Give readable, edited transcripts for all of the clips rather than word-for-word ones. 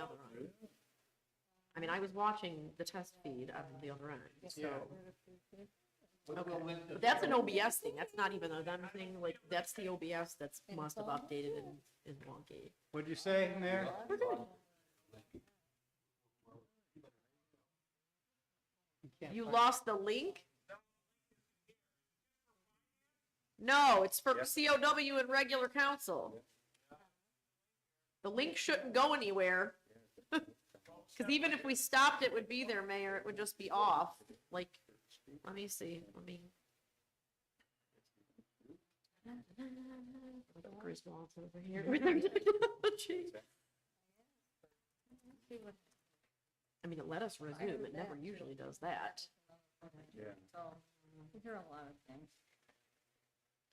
other end. I mean, I was watching the test feed on the other end, so. Okay, but that's an OBS thing, that's not even a them thing, like, that's the OBS that's must have updated in wonky. What'd you say, Mayor? We're good. You lost the link? No, it's for COW and regular council. The link shouldn't go anywhere. Because even if we stopped, it would be there, Mayor, it would just be off, like, let me see, Chris Walton over here. I mean, it let us resume, it never usually does that. Yeah. We hear a lot of things.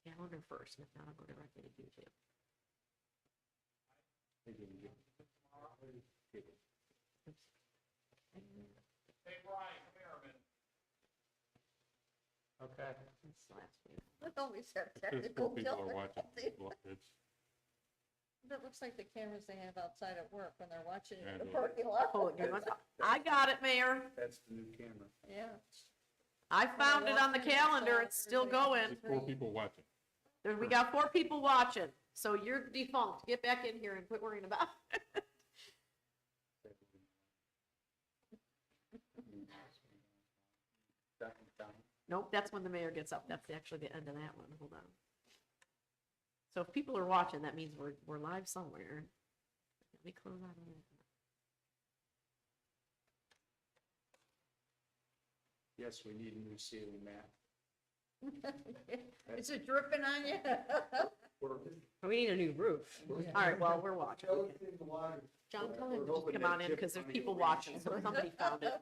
Calendar first, and if not, I'll go directly to YouTube. Hey, Brian, come here a minute. Okay. That's last week. Look, always have Because technical four people are watching. difficulties. It's, That looks like the cameras they have outside at work when they're watching Yeah, in the I know. parking lot. Oh, you want- I got it, Mayor. That's the new camera. Yeah. I found it on the calendar, it's still going. there's 4 people watching. We got 4 people watching, so you're defunct. Get back in here and quit worrying about it. Nope, that's when the mayor gets up. That's actually the end of that one. Hold on. So if people are watching, that means we're live somewhere. Let me close out of that. Yes, we need a new ceiling mat. Is it dripping on you? We need a new roof. All right, well, we're watching. Okay. John, tell him to just come on in because there's people watching, so somebody found it.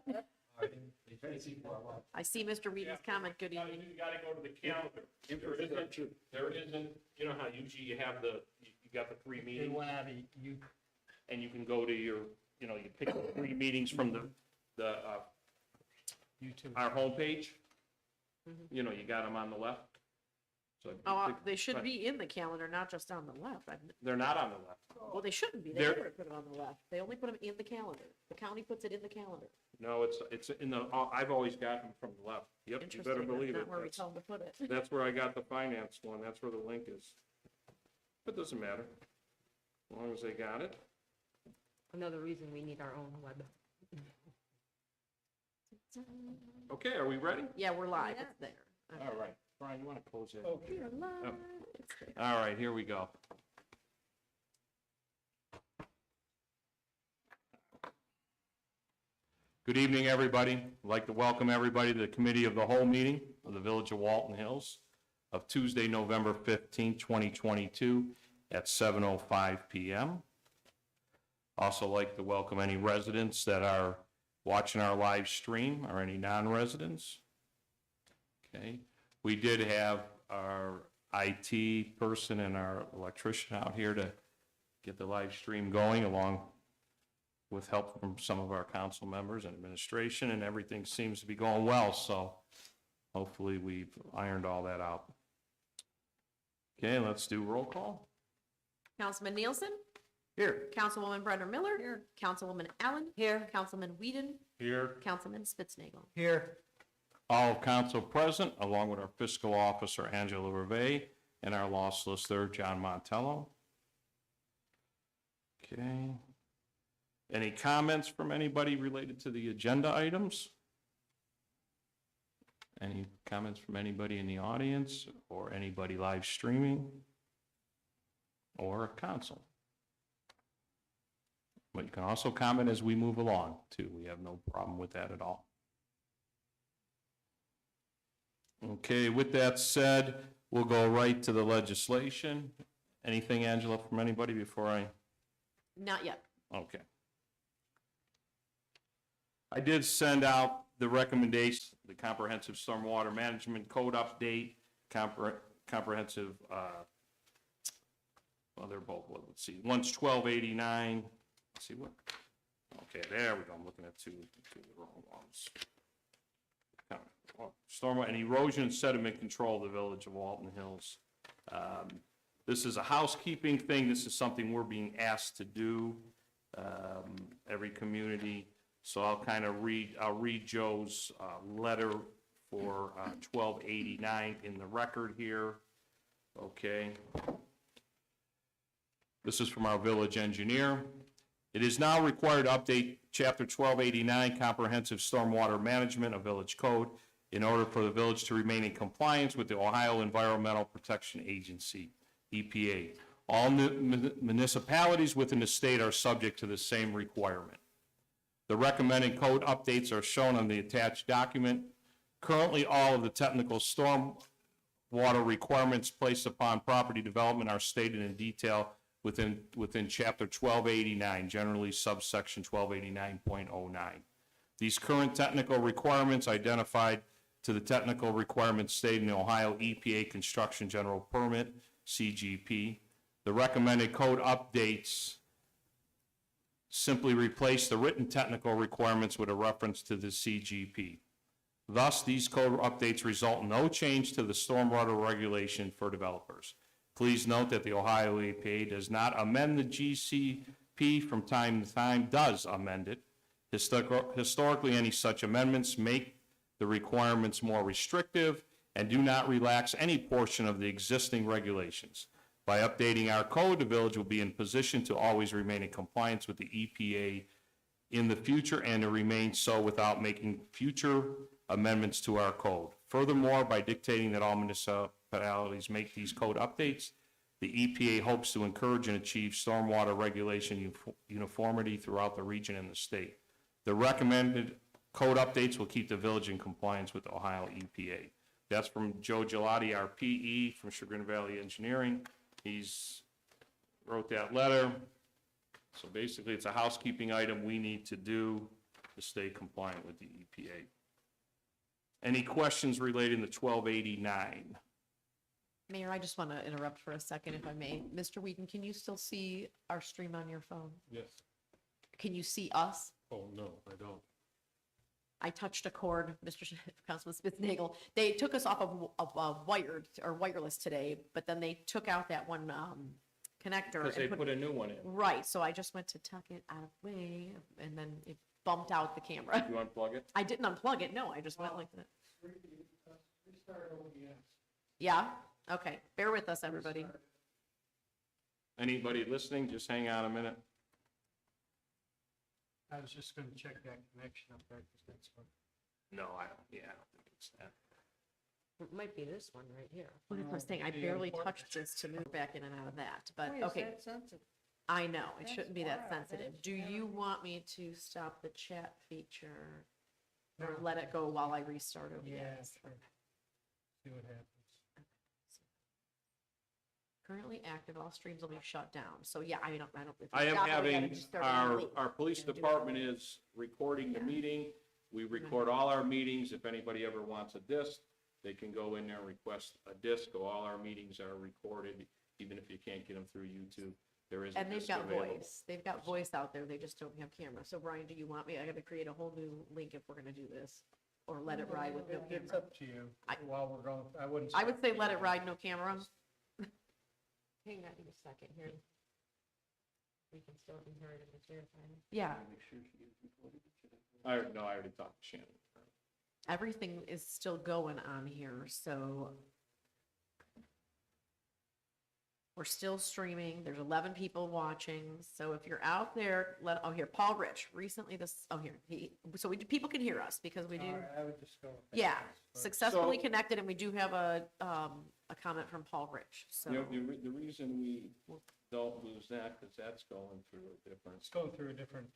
I see Mr. Whedon's comment. Good evening. You gotta go to the calendar. There isn't, you know how usually you have you got the 3 They meetings, went out of you. and you can go to your, you pick the 3 meetings from YouTube. our homepage. Mhm. You got them on the left. So you Oh, pick- they should be in the calendar, not just on the left. They're not on the left. Well, they shouldn't be. They They're- never put it on the left. They only put them in the calendar. The county puts it in the calendar. No, it's in the, I've always gotten them from the left. Yep, you better Interesting. believe That's it. not where we tell them to put it. That's where I got the finance one. That's where the link is. But it doesn't matter. As long as they got it. Another reason we need our own web. Okay, are we ready? Yeah, we're live. Yeah. It's there. All right. Brian, you want to close it? We are live. It's there. All right, here we go. Good evening, everybody. I'd like to welcome everybody to the Committee of the Whole meeting of the Village of Walton Hills of Tuesday, November 15, 2022 at 7:05 p.m. Also like to welcome any residents that are watching our live stream or any non-residents. Okay, we did have our IT person and our electrician out here to get the live stream going, along with help from some of our council members and administration, and everything seems to be going well, so hopefully we've ironed all that out. Okay, let's do roll call. Councilman Nielsen, Here. Councilwoman Brenner Miller. Here. Councilwoman Allen. Here. Councilman Whedon. Here. Councilman Spitznagel. Here. All council present, along with our fiscal officer, Angela Reve, and our law solicitor, John Montello. Okay. Any comments from anybody related to the agenda items? Any comments from anybody in the audience or anybody live streaming or council? But you can also comment as we move along too. We have no problem with that at all. Okay, with that said, we'll go right to the legislation. Anything, Angela, from anybody before I? Not yet. Okay. I did send out the recommendation, the comprehensive stormwater management code update, comprehensive, well, they're both, let's see, one's 1289, let's see what, okay, there we go, I'm looking at two of the wrong ones. Stormwater and erosion and sediment control of the Village of Walton Hills. This is a housekeeping thing. This is something we're being asked to do. every community. So I'll read Joe's letter for 1289 in the record here. Okay. This is from our village engineer. It is now required to update Chapter 1289, Comprehensive Stormwater Management of Village Code, in order for the village to remain in compliance with the Ohio Environmental Protection Agency, EPA. All municipalities within the state are subject to the same requirement. The recommended code updates are shown on the attached document. Currently, all of the technical stormwater requirements placed upon property development are stated in detail within Chapter 1289, generally subsection 1289.09. These current technical requirements identified to the technical requirements stated in the Ohio EPA Construction General Permit, CGP. The recommended code updates simply replace the written technical requirements with a reference to the CGP. Thus, these code updates result in no change to the stormwater regulation for developers. Please note that the Ohio EPA does not amend the GCP from time to time, does amend it. Historically, any such amendments make the requirements more restrictive and do not relax any portion of the existing regulations. By updating our code, the village will be in position to always remain in compliance with the EPA in the future and to remain so without making future amendments to our code. Furthermore, by dictating that all municipalities make these code updates, the EPA hopes to encourage and achieve stormwater regulation uniformity throughout the region and the state. The recommended code updates will keep the village in compliance with the Ohio EPA. That's from Joe Gelati, our PE from Chagrin Valley Engineering. He's wrote that letter. So basically, it's a housekeeping item we need to do to stay compliant with the EPA. Any questions relating to 1289? Mayor, I just want to interrupt for a second, if I may. Mr. Wheaton, can you still see our stream on your phone? Yes. Can you see us? Oh, no, I don't. I touched a cord, Mr. Councilman Spitznagel. They took us off of wired or wireless today, but then they took out that one connector. Because they and put a new one in. Right, so I just went to tuck it out of the way, and then it bumped out the camera. You unplug it? I didn't unplug it, no, I just went like that. Yeah, okay, bear with us, everybody. Anybody listening, just hang on a minute. I was just gonna check that connection up there, 'cause that's what. No, I don't think it's that. It might be this one right here. What if I'm saying, I barely touched this to move back in and out of that, but, Why is okay. that sensitive? I know, it That's shouldn't be that wild. sensitive. That's Do you want me to stop the chat feature or let it go while I restart OBS? Yeah, sure. See what happens. Currently active, all streams will be shut down. So yeah, I don't. if I you am stop it, we gotta having, just start it late. our police Gotta do department is recording the Yeah. meeting. We record all our meetings. If anybody ever wants a disc, they can go in there and request a disc. All our meetings are recorded, even if you can't get them through YouTube. There is a And they've disc got available. voice. They've got voice out there. They just don't have camera. So Brian, do you want me? I gotta create a whole new link if we're gonna do this, or let it ride with no It's camera. up to you. I- While we're going, I wouldn't. I would say let it ride, no camera. Hang on a second here. We can still be heard in the chair. Yeah, I already talked to Shannon. everything is still going on here, so we're still streaming. There's 11 people watching. So if you're out there, here, Paul Rich, recently people can hear us because we do, I would just go. with that. yeah, But- successfully So- connected, and we do have a comment from Paul Rich, so. The reason we don't lose that, because that's going through a different, It's going through a different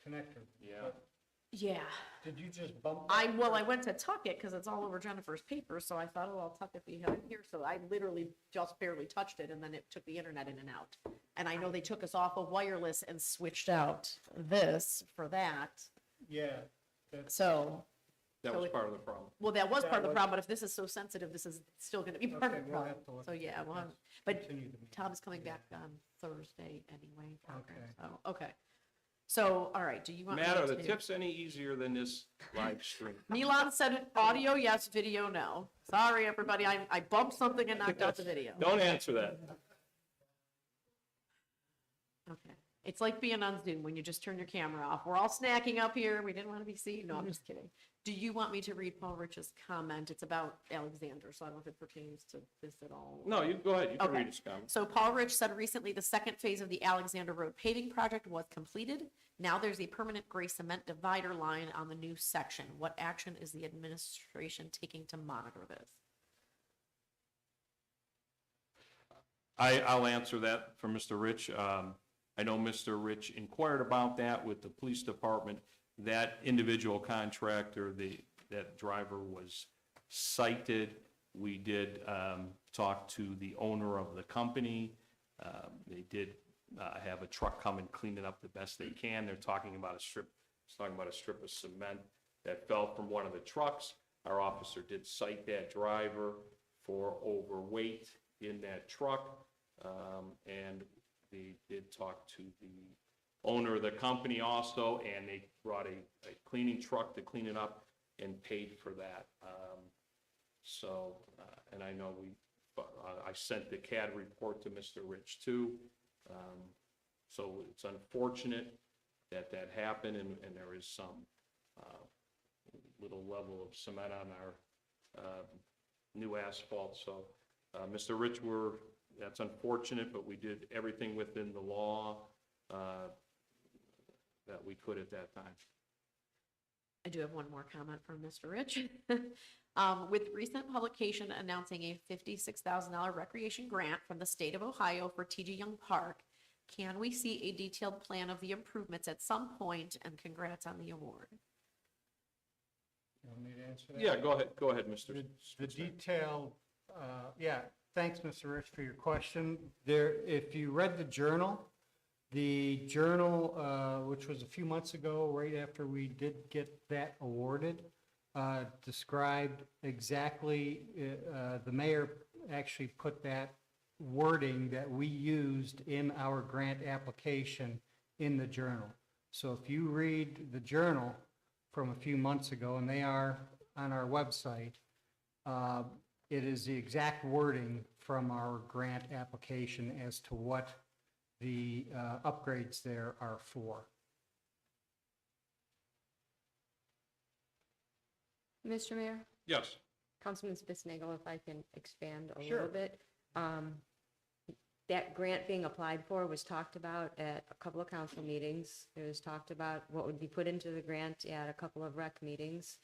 connector. yeah. But Yeah, did you just bump? I that? went to tuck it because it's all over Jennifer's paper, so I thought, oh, I'll tuck it behind here. So I literally just barely touched it, and then it took the internet in and out. And I know they took us off of wireless and switched out this for that. Yeah. that's- So, That So was it- part of the problem. well, that was That part of the was- problem, but if this is so sensitive, this is still gonna be part Okay, of the we'll problem. have to look So, at yeah, that. well, Let's but continue the meeting. Tom's coming Yeah. back on Thursday anyway. Parker. Okay. So, okay. So, all right, do you want me Matt, are the to- tips any easier than this live stream? Milan said audio, yes, video, no. Sorry, everybody, I bumped something and knocked out the video. Don't answer that. Okay. It's like being on Zoom when you just turn your camera off. We're all snacking up here. We didn't want to be seen. No, I'm just kidding. Do you want me to read Paul Rich's comment? It's about Alexander, so I don't know if it pertains to this at all. No, you go ahead, you can Okay. read his comment. So Paul Rich said recently the second phase of the Alexander Road paving project was completed. Now there's a permanent gray cement divider line on the new section. What action is the administration taking to monitor this? I'll answer that for Mr. Rich. I know Mr. Rich inquired about that with the police department. That individual contractor, that driver was cited. We did talk to the owner of the company. They did have a truck come and clean it up the best they can. They're talking about a strip of cement that fell from one of the trucks. Our officer did cite that driver for overweight in that truck. And they did talk to the owner of the company also, and they brought a cleaning truck to clean it up and paid for that. And I know I sent the CAD report to Mr. Rich too. So it's unfortunate that happened, and there is some little level of cement on our new asphalt. So, Mr. Rich, that's unfortunate, but we did everything within the law that we could at that time. I do have one more comment from Mr. Rich. With recent publication announcing a $56,000 recreation grant from the state of Ohio for T.G. Young Park, can we see a detailed plan of the improvements at some point? And congrats on the award. You want me to answer that? Yeah, go ahead, Mr. The detailed, yeah, thanks, Mr. Rich, for your question. There, if you read the journal, which was a few months ago, right after we did get that awarded, described exactly, the mayor actually put that wording that we used in our grant application in the journal. So if you read the journal from a few months ago, and they are on our website, it is the exact wording from our grant application as to what the upgrades there are for. Mr. Mayor, Yes. Councilman Spitznagel, if I can expand a Sure. little bit. That grant being applied for was talked about at a couple of council meetings. It was talked about what would be put into the grant at a couple of rec meetings.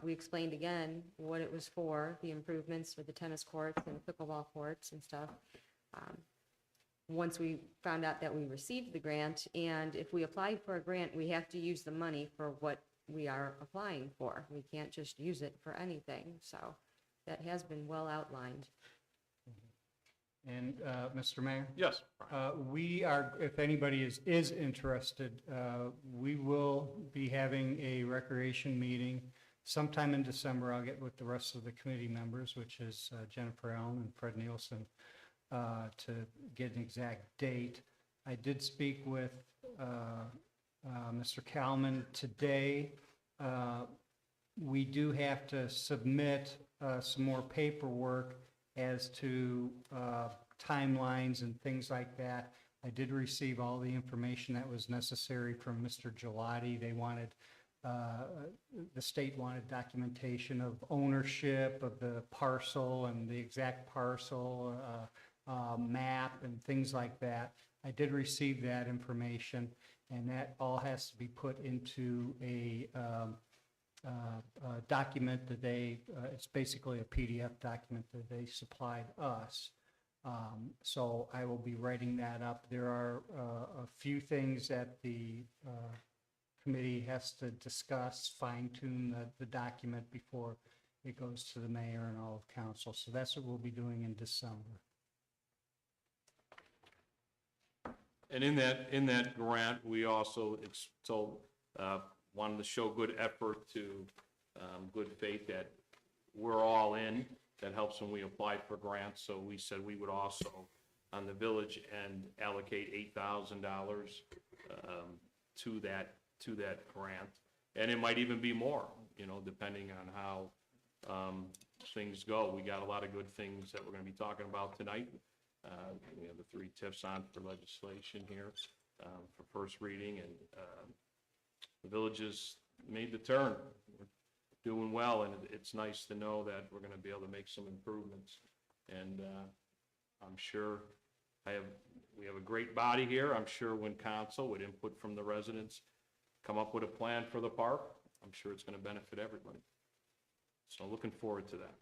We explained again what it was for, the improvements for the tennis courts and pickleball courts and stuff. Once we found out that we received the grant, and if we apply for a grant, we have to use the money for what we are applying for. We can't just use it for anything, so that has been well outlined. And, Mr. Mayor? Yes. We are, if anybody is interested, we will be having a recreation meeting sometime in December. I'll get with the rest of the committee members, which is Jennifer Allen and Fred Nielsen, to get an exact date. I did speak with Mr. Kalman today. We do have to submit some more paperwork as to timelines and things like that. I did receive all the information that was necessary from Mr. Gelati. They wanted, the state wanted documentation of ownership of the parcel and the exact parcel, map and things like that. I did receive that information, and that all has to be put into a document that it's basically a PDF document that they supplied us. So I will be writing that up. There are a few things that the committee has to discuss, fine tune the document before it goes to the mayor and all of council. So that's what we'll be doing in December. And in that grant, we also wanted to show good effort to good faith that we're all in. That helps when we apply for grants. So we said we would also, on the village end, allocate $8,000 to that grant. And it might even be more, depending on how things go. We got a lot of good things that we're going to be talking about tonight. We have the 3 tips on for legislation here. for first reading, and the village has made the turn. We're doing well, and it's nice to know that we're gonna be able to make some improvements. And I'm sure we have a great body here. I'm sure when council, with input from the residents, come up with a plan for the park, I'm sure it's gonna benefit everybody. So looking forward to that.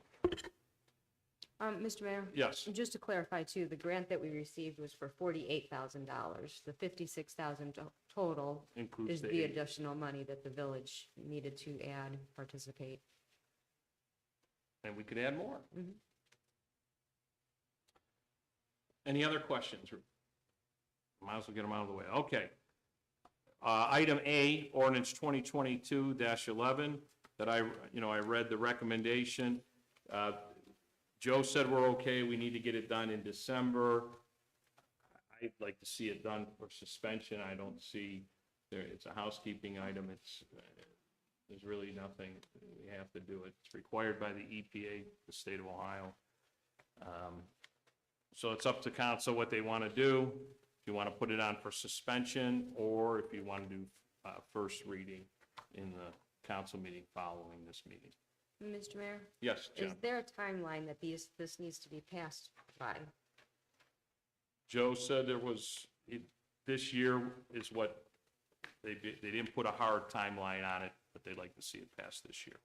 Mr. Mayor? Yes, Just to clarify too, the grant that we received was for $48,000. The $56,000 total includes is the the aid. additional money that the village needed to add, participate. And we could add more. Mhm. Any other questions? Might as well get them out of the way. Okay. Item A, ordinance 2022-11, that I read the recommendation. Joe said we're okay, we need to get it done in December. I'd like to see it done for suspension. I don't see, it's a housekeeping item. There's really nothing, we have to do it. It's required by the EPA, the state of Ohio. So it's up to council what they want to do. If you want to put it on for suspension, or if you want to do first reading in the council meeting following this meeting. Mr. Mayor? Yes, Is Jen. there a timeline that this needs to be passed by? Joe said this year is what, they didn't put a hard timeline on it, but they'd like to see it passed this year.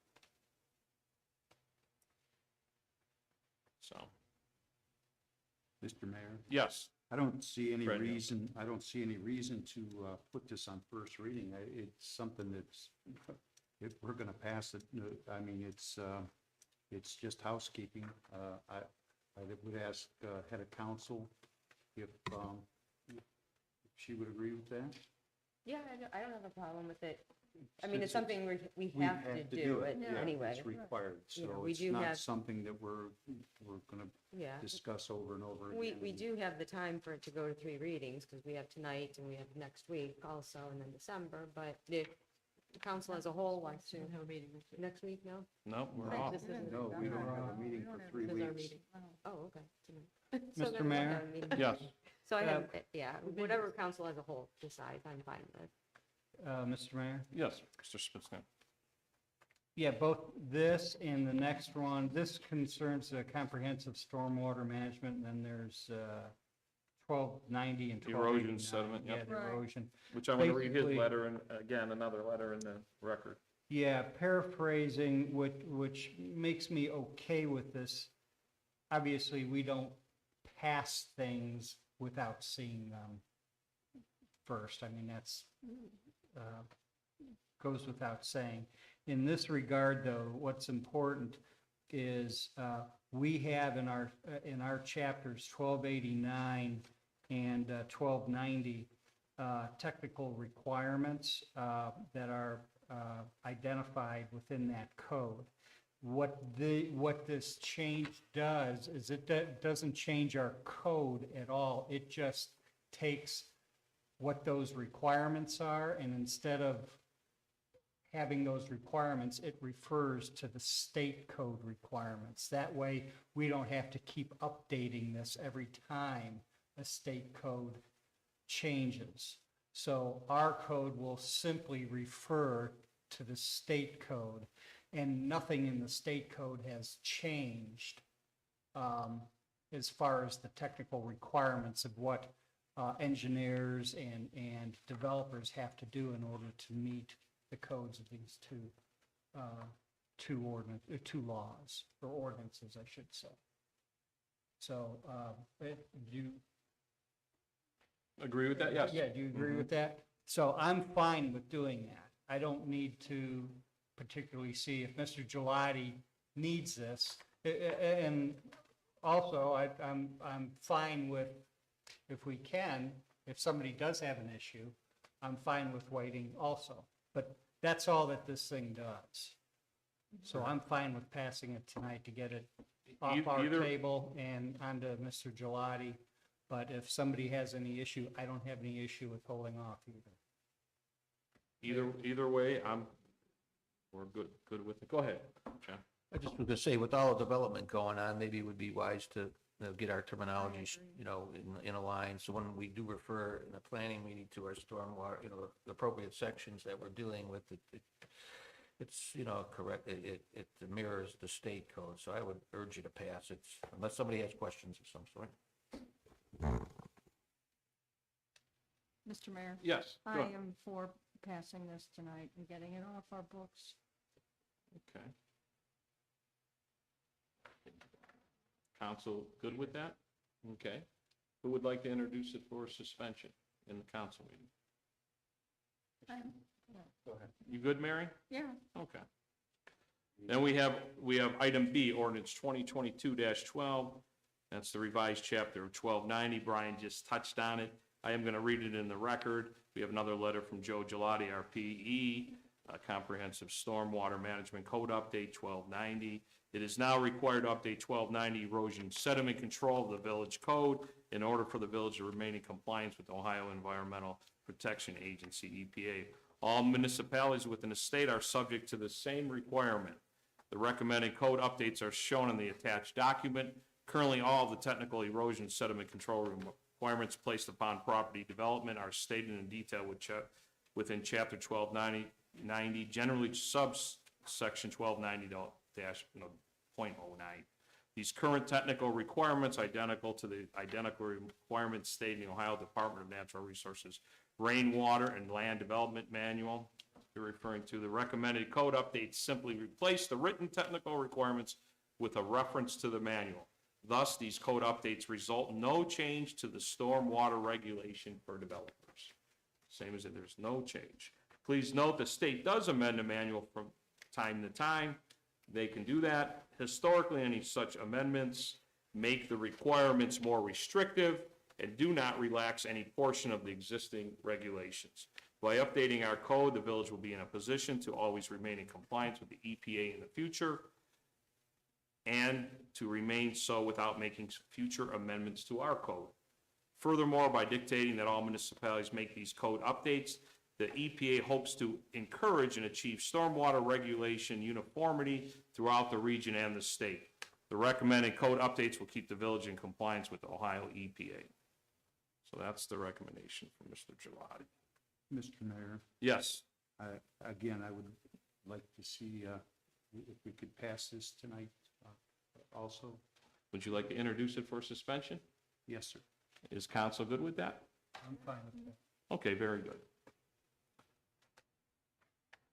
So, Mr. Mayor, yes, I don't see any Fred, yeah. reason to put this on first reading. It's something that's, if we're gonna pass it, I mean, it's just housekeeping. I would ask head of council if she would agree with that. Yeah, I don't have a problem with it. I mean, Since it's something we We have to do it Yeah, anyway. It's required, You know, so we it's do not have- something that we're gonna Yeah. discuss over and over We again. do have the time for it to go to 3 readings, because we have tonight and we have next week also, and then December, but if the council as a whole wants to. Have a meeting next week, no? no, we're Right, off. this isn't- No, we don't have a We meeting don't for have- 3 this is our weeks. meeting. Oh, okay. tonight. So Mr. then we'll Mayor? have a meeting. Yes, So I have, yeah, whatever council as a whole decides, I'm fine with. Mr. Mayor? yes, Mr. Spitzner. Yeah, both this and the next one, this concerns comprehensive stormwater management, and then there's 1290 and 1289. Erosion sediment, yep. Yeah, the Right. erosion. Which I'm going to read his Basically- letter, and again, another letter in the record. Yeah, paraphrasing, which makes me okay with this. Obviously, we don't pass things without seeing them first. I mean, that's, goes without saying. In this regard, though, what's important is we have in our chapters 1289 and 1290 technical requirements that are identified within that code. What this change does is it doesn't change our code at all. It just takes what those requirements are, and instead of having those requirements, it refers to the state code requirements. That way, we don't have to keep updating this every time a state code changes. So our code will simply refer to the state code, and nothing in the state code has changed as far as the technical requirements of what engineers and developers have to do in order to meet the codes of these two laws, or ordinances, I should say. So, do you? Agree with that? Yes. Yeah, do you agree with that? So I'm fine with doing that. I don't need to particularly see if Mr. Gelati needs this. And also, I'm fine with, if we can, if somebody does have an issue, I'm fine with waiting also. But that's all that this thing does. So I'm fine with passing it tonight to get it off our Either- table and onto Mr. Gelati. But if somebody has any issue, I don't have any issue with holding off either. Either way, we're good with it. Go ahead, John. I just was gonna say, with all the development going on, maybe it would be wise to get our terminology, in a line. So when we do refer in the planning meeting to our stormwater, the appropriate sections that we're dealing with, it's, correct, it mirrors the state code. So I would urge you to pass it, unless somebody has questions of some sort. Mr. Mayor, Yes, I go ahead. am for passing this tonight and getting it off our books. Okay. Council good with that? Okay. Who would like to introduce it for suspension in the council meeting? Go ahead. You good, Mary? Yeah. Okay. Then we have item B, ordinance 2022-12. That's the revised chapter of 1290. Brian just touched on it. I am going to read it in the record. We have another letter from Joe Gelati, our PE, a comprehensive stormwater management code update 1290. It is now required to update 1290 erosion sediment control of the village code in order for the village to remain in compliance with Ohio Environmental Protection Agency, EPA. All municipalities within the state are subject to the same requirement. The recommended code updates are shown in the attached document. Currently, all the technical erosion sediment control requirements placed upon property development are stated in detail within chapter 1290, generally subsection 1290-.09. These current technical requirements identical to the identical requirements stated in the Ohio Department of Natural Resources Rainwater and Land Development Manual. You're referring to the recommended code updates simply replace the written technical requirements with a reference to the manual. Thus, these code updates result in no change to the stormwater regulation for developers. Same as if there's no change. Please note the state does amend the manual from time to time. They can do that. Historically, any such amendments make the requirements more restrictive and do not relax any portion of the existing regulations. By updating our code, the village will be in a position to always remain in compliance with the EPA in the future and to remain so without making future amendments to our code. Furthermore, by dictating that all municipalities make these code updates, the EPA hopes to encourage and achieve stormwater regulation uniformity throughout the region and the state. The recommended code updates will keep the village in compliance with the Ohio EPA. So that's the recommendation from Mr. Gelati. Mr. Mayor, Yes, again, I would like to see if we could pass this tonight also. would you like to introduce it for suspension? Yes, sir. Is council good with that? I'm fine with that. Okay, very good.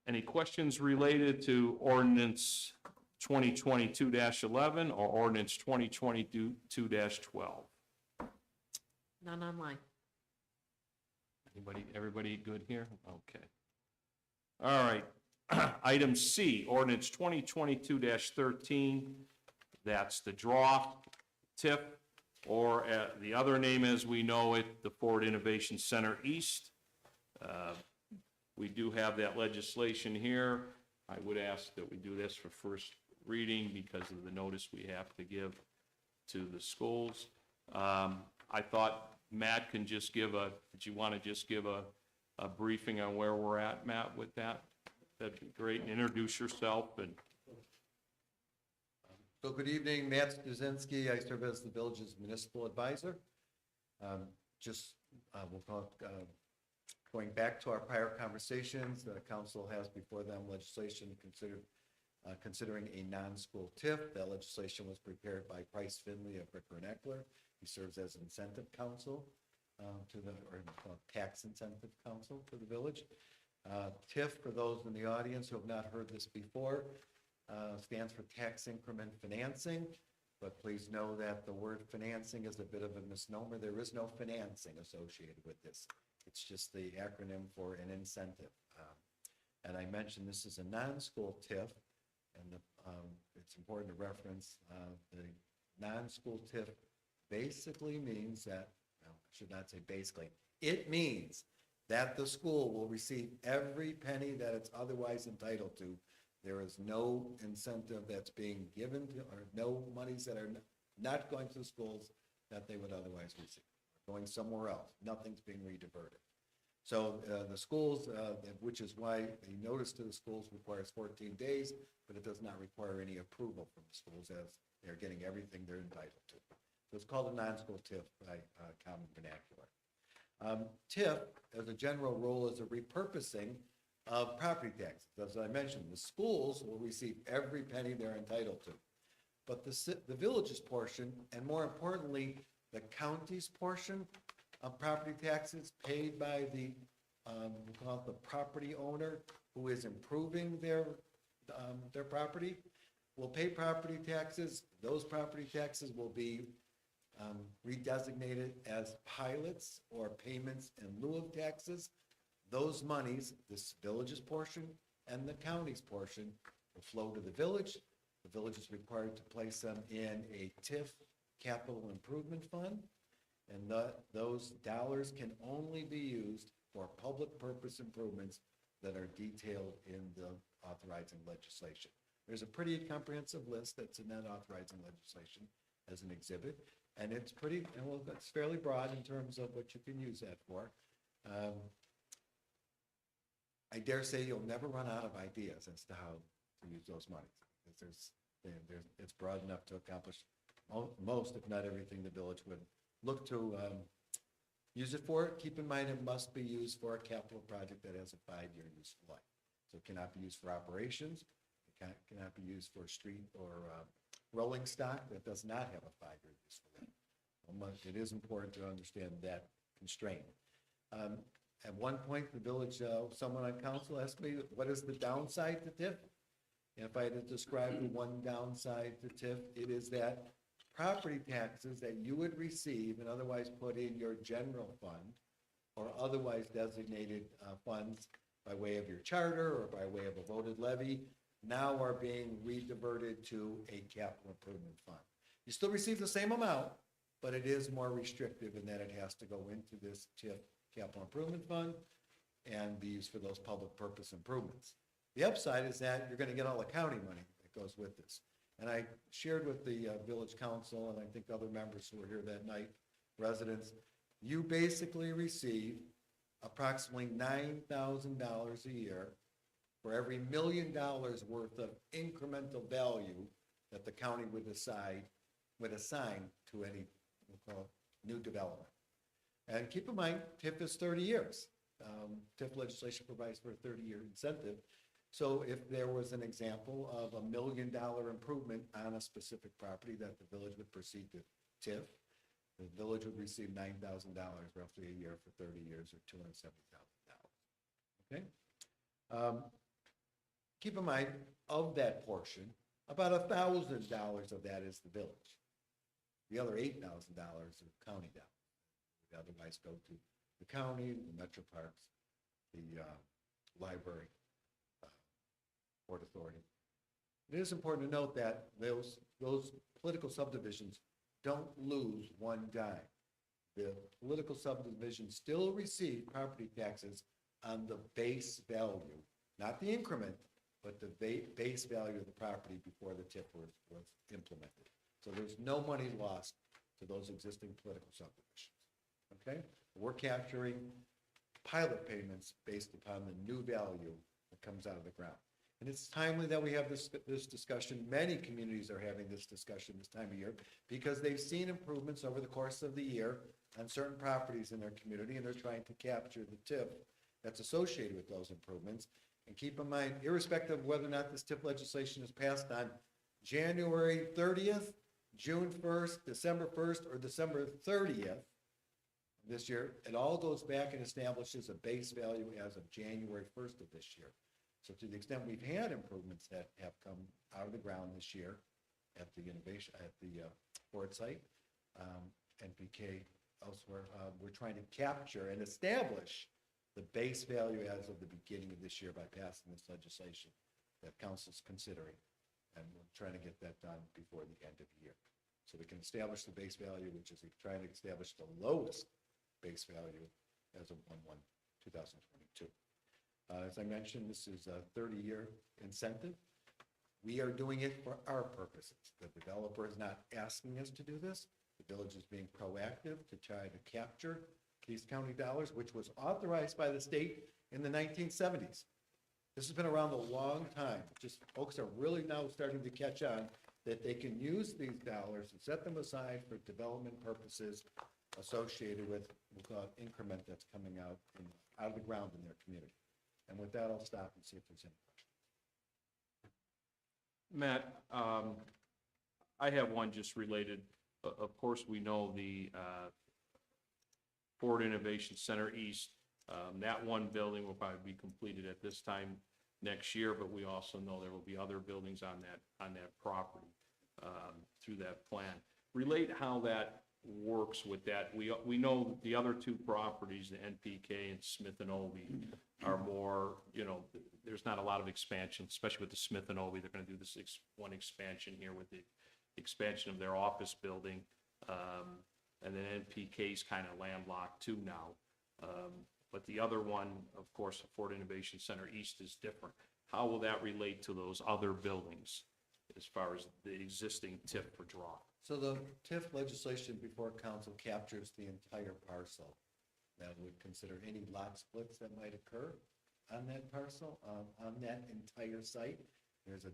Any questions related to ordinance 2022-11 or ordinance 2022-12? None online. Everybody good here? Okay. All right. Item C, ordinance 2022-13. That's the draw TIF, or the other name as we know it, the Ford Innovation Center East. We do have that legislation here. I would ask that we do this for first reading because of the notice we have to give to the schools. I thought Matt can just give did you want to just give a briefing on where we're at, Matt, with that? That'd be great. And introduce yourself and. So good evening, Matt Stuzinski. I serve as the village's municipal advisor. We'll talk, going back to our prior conversations, the council has before them legislation considering a non-school TIF. That legislation was prepared by Price Finley of Ricker and Eckler. He serves as incentive counsel tax incentive counsel to the village. TIF, for those in the audience who have not heard this before, stands for tax increment financing, but please know that the word financing is a bit of a misnomer. There is no financing associated with this. It's just the acronym for an incentive. And I mentioned this is a non-school TIF, and it's important to reference the non-school TIF basically means that, well, I should not say basically, it means that the school will receive every penny that it's otherwise entitled to. There is no incentive that's being given to, or no monies that are not going to the schools that they would otherwise receive, going somewhere else. Nothing's being rediverted. So the schools, which is why the notice to the schools requires 14 days, but it does not require any approval from the schools as they're getting everything they're entitled to. So it's called a non-school TIF by common vernacular. TIF, as a general rule, is a repurposing of property taxes. As I mentioned, the schools will receive every penny they're entitled to. But the village's portion, and more importantly, the county's portion of property taxes paid by the, we call it the property owner who is improving their property, will pay property taxes. Those property taxes will be redesignated as pilots or payments in lieu of taxes. Those monies, this village's portion and the county's portion, will flow to the village. The village is required to place them in a TIF capital improvement fund. And those dollars can only be used for public purpose improvements that are detailed in the authorizing legislation. There's a pretty comprehensive list that's in that authorizing legislation as an exhibit. And it's it's fairly broad in terms of what you can use that for. I dare say you'll never run out of ideas as to how to use those monies. It's broad enough to accomplish most, if not everything, the village would look to use it for. Keep in mind, it must be used for a capital project that has a 5-year useful life. So it cannot be used for operations. It cannot be used for street or rolling stock that does not have a 5-year useful life. It is important to understand that constraint. At one point, the village, someone on council asked me, what is the downside to TIF? And if I had to describe the one downside to TIF, it is that property taxes that you would receive and otherwise put in your general fund or otherwise designated funds by way of your charter or by way of a voted levy now are being rediverted to a capital improvement fund. You still receive the same amount, but it is more restrictive in that it has to go into this TIF capital improvement fund and be used for those public purpose improvements. The upside is that you're going to get all the county money that goes with this. And I shared with the village council, and I think other members who were here that night, residents, you basically receive approximately $9,000 a year for every $1 million worth of incremental value that the county would assign to any, we'll call it, new development. And keep in mind, TIF is 30 years. TIF legislation provides for a 30-year incentive. So if there was an example of $1 million improvement on a specific property that the village would proceed to TIF, the village would receive $9,000 roughly a year for 30 years or $270,000. Okay? Keep in mind, of that portion, about $1,000 of that is the village. The other $8,000 are county dollars. They otherwise go to the county, the metro parks, the library, Port Authority. It is important to note that those political subdivisions don't lose one dime. The political subdivisions still receive property taxes on the base value, not the increment, but the base value of the property before the TIF was implemented. So there's no money lost to those existing political subdivisions. Okay? We're capturing pilot payments based upon the new value that comes out of the ground. And it's timely that we have this discussion. Many communities are having this discussion this time of year because they've seen improvements over the course of the year on certain properties in their community, and they're trying to capture the TIF that's associated with those improvements. And keep in mind, irrespective of whether or not this TIF legislation is passed on January 30th, June 1st, December 1st, or December 30th this year, it all goes back and establishes a base value as of January 1st of this year. So to the extent we've had improvements that have come out of the ground this year at the Ford site, NPK elsewhere, we're trying to capture and establish the base value as of the beginning of this year by passing this legislation that council's considering. And we're trying to get that done before the end of the year. So we can establish the base value, which is trying to establish the lowest base value as of 1/1/2022. As I mentioned, this is a 30-year incentive. We are doing it for our purposes. The developer is not asking us to do this. The village is being proactive to try to capture these county dollars, which was authorized by the state in the 1970s. This has been around a long time. Just folks are really now starting to catch on that they can use these dollars and set them aside for development purposes associated with, we'll call it increment that's coming out of the ground in their community. And with that, I'll stop and see if there's any questions. Matt, I have one just related. Of course, we know the Ford Innovation Center East. That one building will probably be completed at this time next year, but we also know there will be other buildings on that property through that plan. Relate how that works with that. We know the other two properties, the NPK and Smith and Obie, are more, there's not a lot of expansion, especially with the Smith and Obie. They're going to do this one expansion here with the expansion of their office building. And then NPK is kind of landlocked too now. But the other one, of course, Ford Innovation Center East is different. How will that relate to those other buildings as far as the existing TIF for draw? So the TIF legislation before council captures the entire parcel. That would consider any lot splits that might occur on that parcel, on that entire site. There's a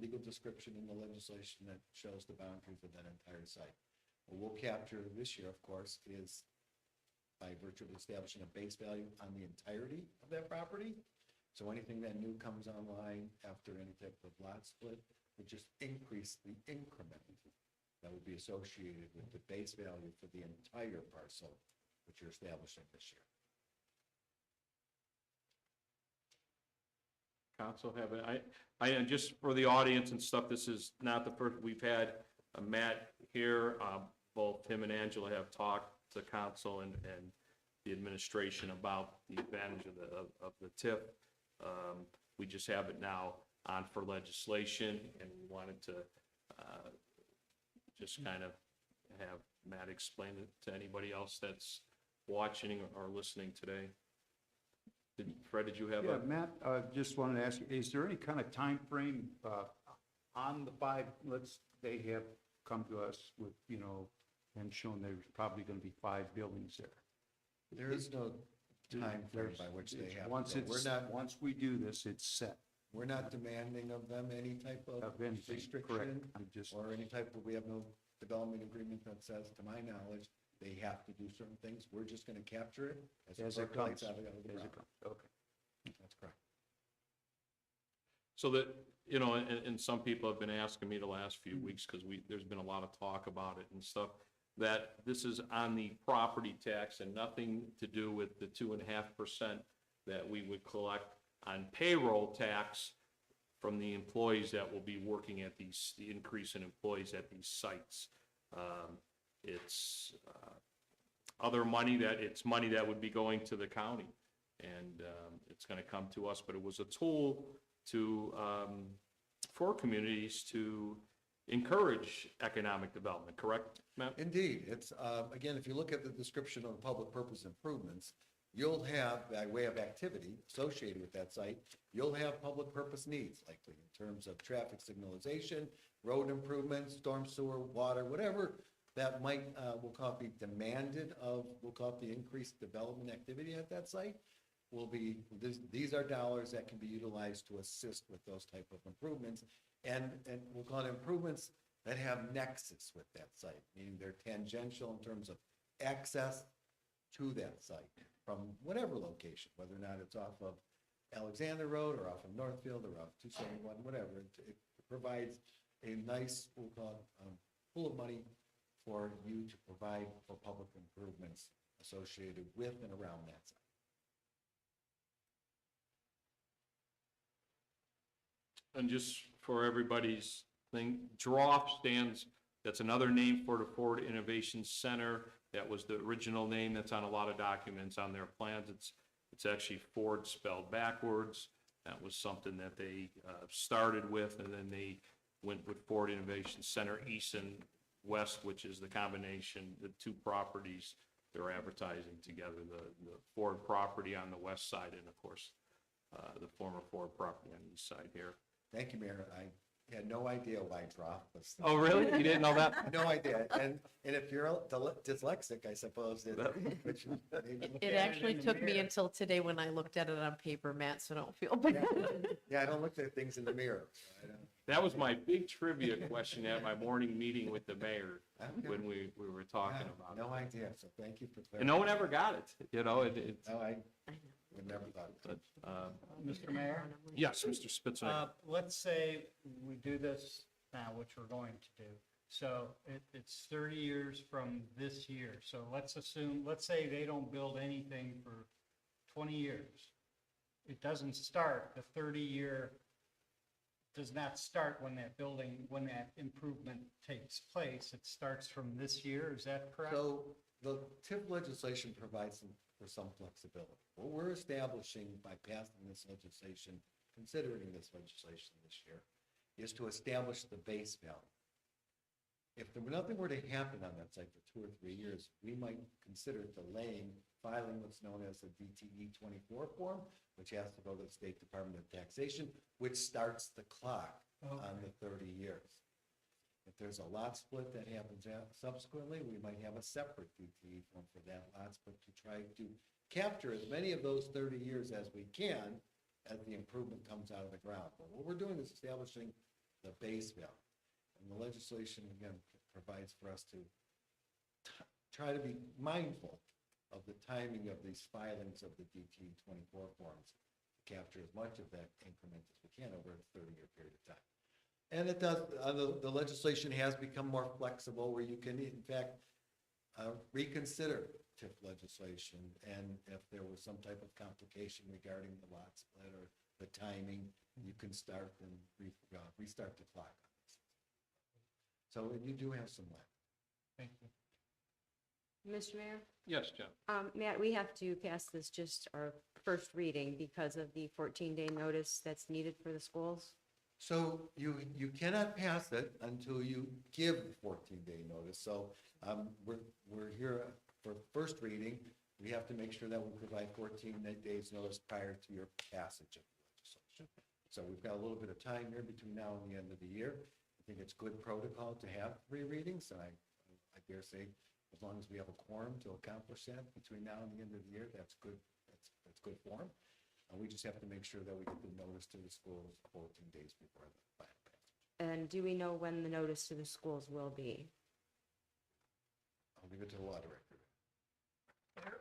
legal description in the legislation that shows the boundaries of that entire site. What we'll capture this year, of course, is by virtue of establishing a base value on the entirety of that property. So anything that new comes online after any type of lot split would just increase the increment that would be associated with the base value for the entire parcel, which you're establishing this year. Council have it. I just for the audience and stuff, this is not the first, we've had Matt here, both him and Angela have talked to council and the administration about the advantage of the TIF. We just have it now on for legislation, and we wanted to just kind of have Matt explain it to anybody else that's watching or listening today. Fred, did you have Yeah, Matt, just wanted to ask you, is there any kind of time frame on the five, they have come to us with, and shown there's probably going to be 5 buildings there. There is no time frame by which they have Once to go. once we do this, it's set. We're not demanding of them any type of Of anything, correct. restriction I'm just, or any type of, we have no development agreement that says, to my knowledge, they have to do certain things. We're just gonna capture it as it it percolates comes, out of the as ground. it comes, okay. That's correct. So that, and some people have been asking me the last few weeks, because there's been a lot of talk about it and stuff, that this is on the property tax and nothing to do with the 2.5% that we would collect on payroll tax from the employees that will be working at the increase in employees at these sites. It's other money it's money that would be going to the county, and it's going to come to us, but it was a tool for communities to encourage economic development, correct, Matt? Indeed, it's, again, if you look at the description of the public purpose improvements, you'll have, by way of activity associated with that site, you'll have public purpose needs, likely in terms of traffic signalization, road improvements, storm sewer, water, whatever that might, we'll call it, be demanded of, we'll call it the increased development activity at that site, will be, these are dollars that can be utilized to assist with those type of improvements. And we'll call it improvements that have nexus with that site, meaning they're tangential in terms of access to that site from whatever location, whether or not it's off of Alexander Road or off of Northfield or off 271, whatever. It provides a nice, we'll call it, pool of money for you to provide for public improvements associated with and around that site. And just for everybody's thing, DROF stands, that's another name for the Ford Innovation Center. That was the original name that's on a lot of documents on their plans. It's actually Ford spelled backwards. That was something that they started with, and then they went with Ford Innovation Center East and West, which is the combination, the two properties they're advertising together, the Ford property on the west side and, of course, the former Ford property on the east side here. Thank you, Mayor. I had no idea why drop was. Oh, really? You didn't know that? No idea. And if you're dyslexic, I suppose which maybe. It actually took me until today when I looked at it on paper, Matt, so don't feel bad. Yeah, I don't look at things in the mirror. So I don't. That was my big trivia question at my morning meeting with the mayor Okay. when we were talking Yeah, about no it. idea, so thank you for clarifying. And no one ever got it, you know, it's, No, I would never thought of it. Mr. Mayor? yes, Mr. Spitzer. Let's say we do this now, which we're going to do. So it's 30 years from this year. So let's say they don't build anything for 20 years. It doesn't start, the 30-year does not start when that improvement takes place. It starts from this year, is that correct? So the TIF legislation provides for some flexibility. What we're establishing by passing this legislation, considering this legislation this year, is to establish the base value. If nothing were to happen on that site for 2 or 3 years, we might consider delaying filing what's known as a DTE 24 form, which has to go to the State Department of Taxation, which starts the clock on the 30 years. If there's a lot split that happens subsequently, we might have a separate DTE form for that lot split to try to capture as many of those 30 years as we can as the improvement comes out of the ground. But what we're doing is establishing the base value. And the legislation, again, provides for us to try to be mindful of the timing of these filings of the DT 24 forms to capture as much of that increment as we can over a 30-year period of time. And it does, the legislation has become more flexible where you can, in fact, reconsider TIF legislation. And if there was some type of complication regarding the lot split or the timing, you can start and restart the clock. So you do have some land. Thank you. Mr. Mayor? Yes, Jen. Matt, we have to pass this just our first reading because of the 14-day notice that's needed for the schools. So you cannot pass it until you give the 14-day notice. So we're here for first reading. We have to make sure that we provide 14 days notice prior to your passage of the legislation. So we've got a little bit of time here between now and the end of the year. I think it's good protocol to have 3 readings, and I dare say, as long as we have a quorum to accomplish that between now and the end of the year, that's good. That's good form. We just have to make sure that we get the notice to the schools 14 days before the final passage. And do we know when the notice to the schools will be? I'll leave it to the law director.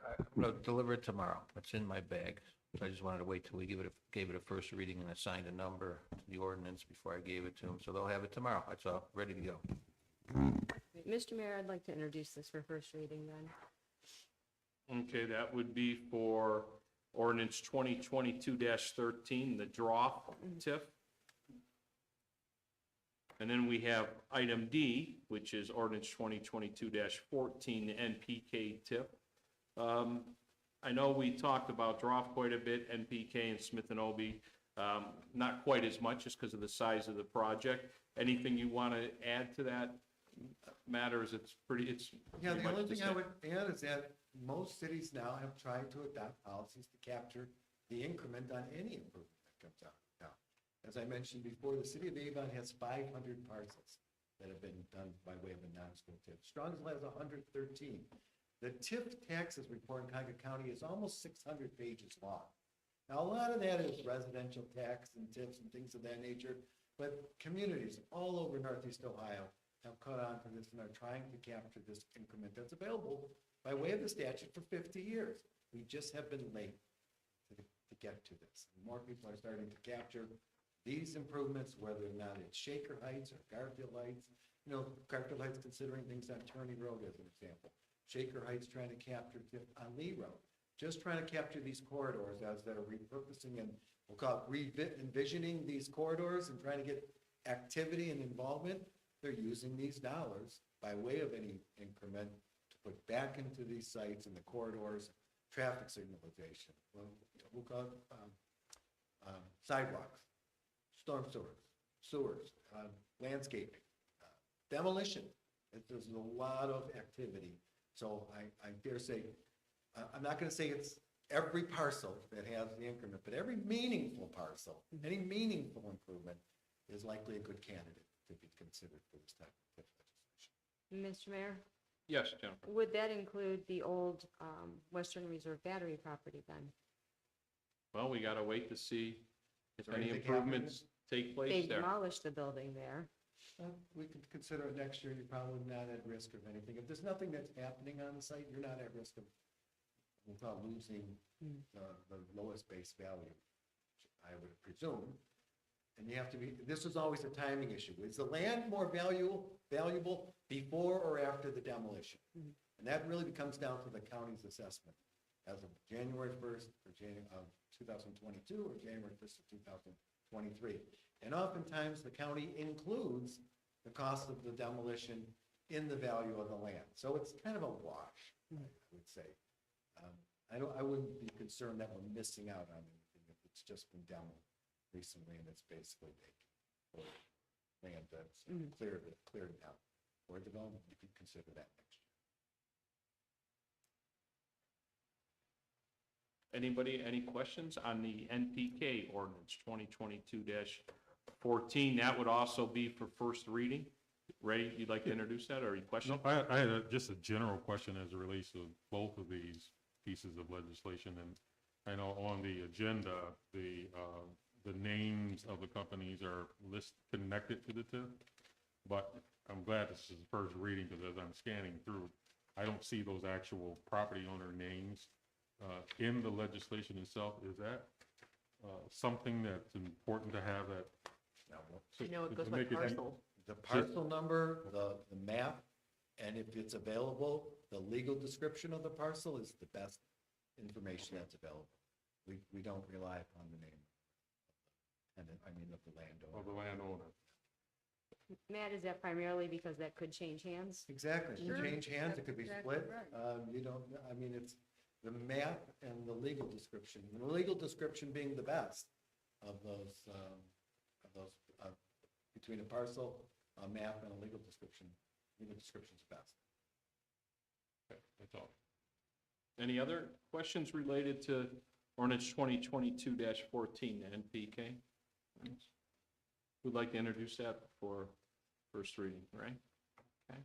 I'm going to deliver it tomorrow. It's in my bag. So I just wanted to wait till we gave it a first reading and assigned a number to the ordinance before I gave it to them. So they'll have it tomorrow. That's all, ready to go. Mr. Mayor, I'd like to introduce this for first reading then. Okay, that would be for ordinance 2022-13, the draw TIF. And then we have item D, which is ordinance 2022-14, the NPK TIF. I know we talked about draw quite a bit, NPK and Smith and Obie, not quite as much just because of the size of the project. Anything you want to add to that matter? It's Yeah, pretty the only much thing I same. would add is that most cities now have tried to adopt policies to capture the increment on any improvement that comes out now. As I mentioned before, the city of Avon has 500 parcels that have been done by way of a non-school TIF. Strongsville has 113. The TIF taxes report in Cuyahoga County is almost 600 pages long. Now, a lot of that is residential tax and TIFs and things of that nature, but communities all over Northeast Ohio have caught on to this and are trying to capture this increment that's available by way of the statute for 50 years. We just have been late to get to this. More people are starting to capture these improvements, whether or not it's Shaker Heights or Garfield Heights. You know, Garfield Heights considering things on Turney Road as an example. Shaker Heights trying to capture on Lee Road. Just trying to capture these corridors as they're repurposing and we'll call it envisioning these corridors and trying to get activity and involvement. They're using these dollars by way of any increment to put back into these sites and the corridors, traffic signalization. Well, we'll call it sidewalks, storm sewers, landscaping, demolition. There's a lot of activity. So I dare say, I'm not going to say it's every parcel that has the increment, but every meaningful parcel, any meaningful improvement is likely a good candidate to be considered for this type of legislation. Mr. Mayor, Yes, Jennifer. would that include the old Western Reserve Battery property then? Well, we got to wait to see if Is there any anything improvements take They place there? demolished the building there. We could consider it next year, you're probably not at risk of anything. If there's nothing that's happening on the site, you're not at risk of, without losing the lowest base value, I would presume. And you have to be, this is always a timing issue. Is the land more valuable before or after the demolition? And that really comes down to the county's assessment as of January 1st or January of 2022 or January 1st of 2023. And oftentimes, the county includes the cost of the demolition in the value of the land. So it's kind of a wash, I would say. I wouldn't be concerned that we're missing out on anything if it's just been demoed recently and it's basically vacant. Or land that's cleared out. For development, you could consider that next year. Anybody, any questions on the NPK ordinance 2022-14? That would also be for first reading. Ray, you'd like to introduce that, or any question? No, I had just a general question as it relates to both of these pieces of legislation. And I know on the agenda, the names of the companies are connected to the TIF, but I'm glad this is the first reading, because as I'm scanning through, I don't see those actual property owner names in the legislation itself. Is that something that's important to have that? You know, it goes to by make it- parcel. The parcel number, the map, and if it's available, the legal description of the parcel is the best information that's available. We don't rely upon the name. And I mean, of the landowner. Of the landowner. Matt, is that primarily because that could change hands? Exactly. It Sure. could change hands, it could be Exactly split. right. You don't, I mean, it's the map and the legal description. The legal description being the best of those, between a parcel, a map, and a legal description. Legal description's best. Okay, that's all. Any other questions related to ordinance 2022-14, the NPK? Who'd like to introduce that for first reading, right? Okay.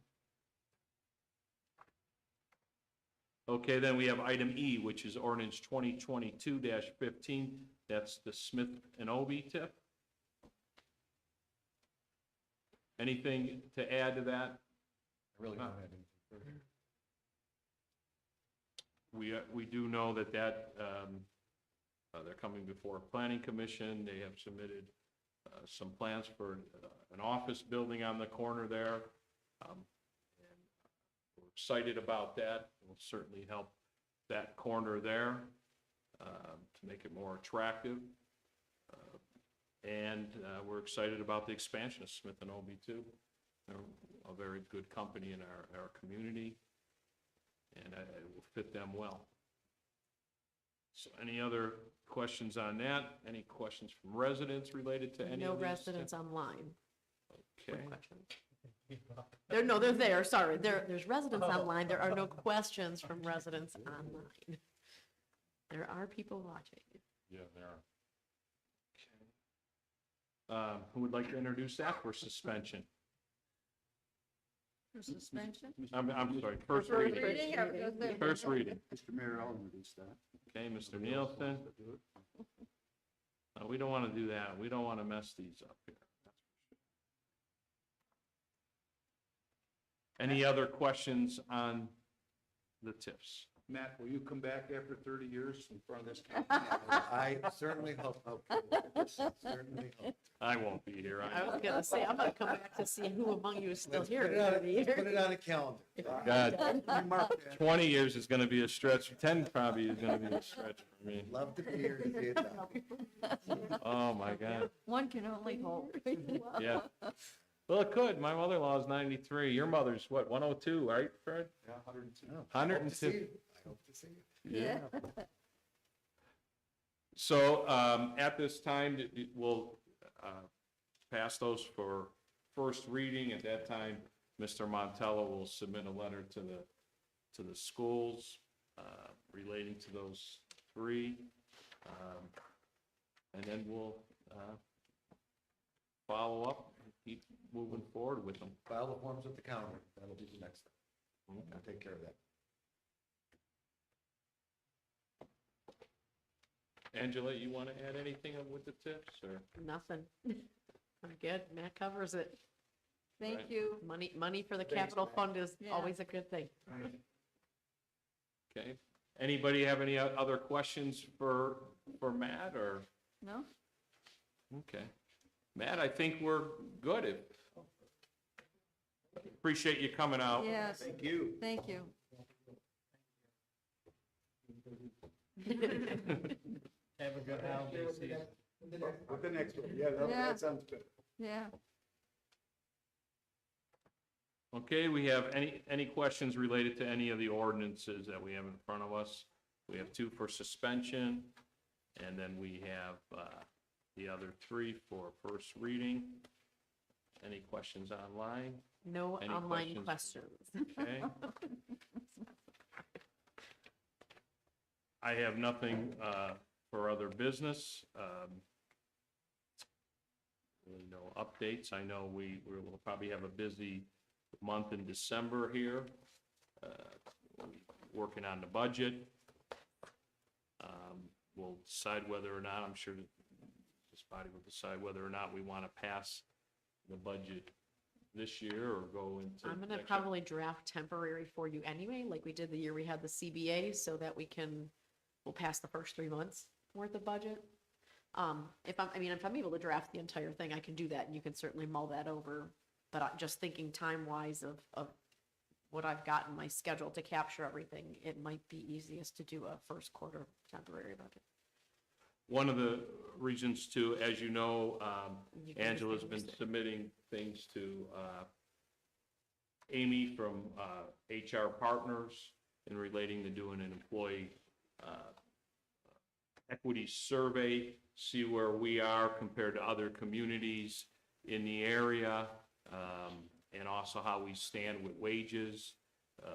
Okay, then we have item E, which is ordinance 2022-15. That's the Smith and Obie TIF. Anything to add to that? I really don't have anything further. We do know that they're coming before a planning commission. They have submitted some plans for an office building on the corner there. And we're excited about that. It will certainly help that corner there to make it more attractive. And we're excited about the expansion of Smith and Obie too. They're a very good company in our community, and it will fit them well. So any other questions on that? Any questions from residents related to any No of these? residents online. Okay, They're there, sorry. There's residents online. There are no questions from residents online. There are people watching. Yeah, there are. who would like to introduce that for suspension? For suspension? I'm sorry, first reading. First reading. Mr. Mayor, I'll introduce that. Okay, Mr. Nielsen. We don't want to do that. We don't want to mess these up here. Any other questions on the TIFs? Matt, will you come back after 30 years in front of this? I certainly hope, certainly hope. I won't be here. I was gonna say, I'm gonna come back to see who among you is still Let's here. put in it on- 30 let's years. put it on a calendar. God, Mark that. 20 years is going to be a stretch. 10 probably is going to be a stretch for me. Love to be here to see it done. Oh, my God. One can only hope. Yeah. Well, it could. My mother-in-law is 93. Your mother's what, 102, right, Fred? Yeah, 102. I hope to see 102. you. I hope to see you. Yeah. So at this time, we'll pass those for first reading. At that time, Mr. Montello will submit a letter to the schools relating to those three. And then we'll follow up and keep moving forward with them. File the forms at the counter. That'll be the next step. We'll take care of that. Angela, you want to add anything with the tips or? Nothing. Good, Matt covers it. Thank Right. you. Money for the capital fund is Yeah. always a good thing. Okay. Anybody have any other questions for Matt, or? No? Okay. Matt, I think we're good. Appreciate you coming out. Yes, Thank you. thank you. Have a good holiday season. With the next one, yeah, Yeah. that sounds good. Yeah. Okay, we have any questions related to any of the ordinances that we have in front of us? We have 2 for suspension, and then we have the other 3 for first reading. Any questions online? No Any online questions? questions. Okay. I have nothing for other business. Really no updates. I know we will probably have a busy month in December here, working on the budget. We'll decide whether or not, I'm sure this body will decide whether or not we want to pass the budget this year or go into. I'm gonna next year. probably draft temporary for you anyway, like we did the year we had the CBA, so that we'll pass the first 3 months worth of budget. If I'm able to draft the entire thing, I can do that, and you can certainly mull that over. But just thinking time-wise of what I've got in my schedule to capture everything, it might be easiest to do a first quarter temporary budget. One of the reasons too, as you know, You can Angela's just been use it. submitting things to Amy from HR Partners in relating to doing an employee equity survey, see where we are compared to other communities in the area, and also how we stand with wages.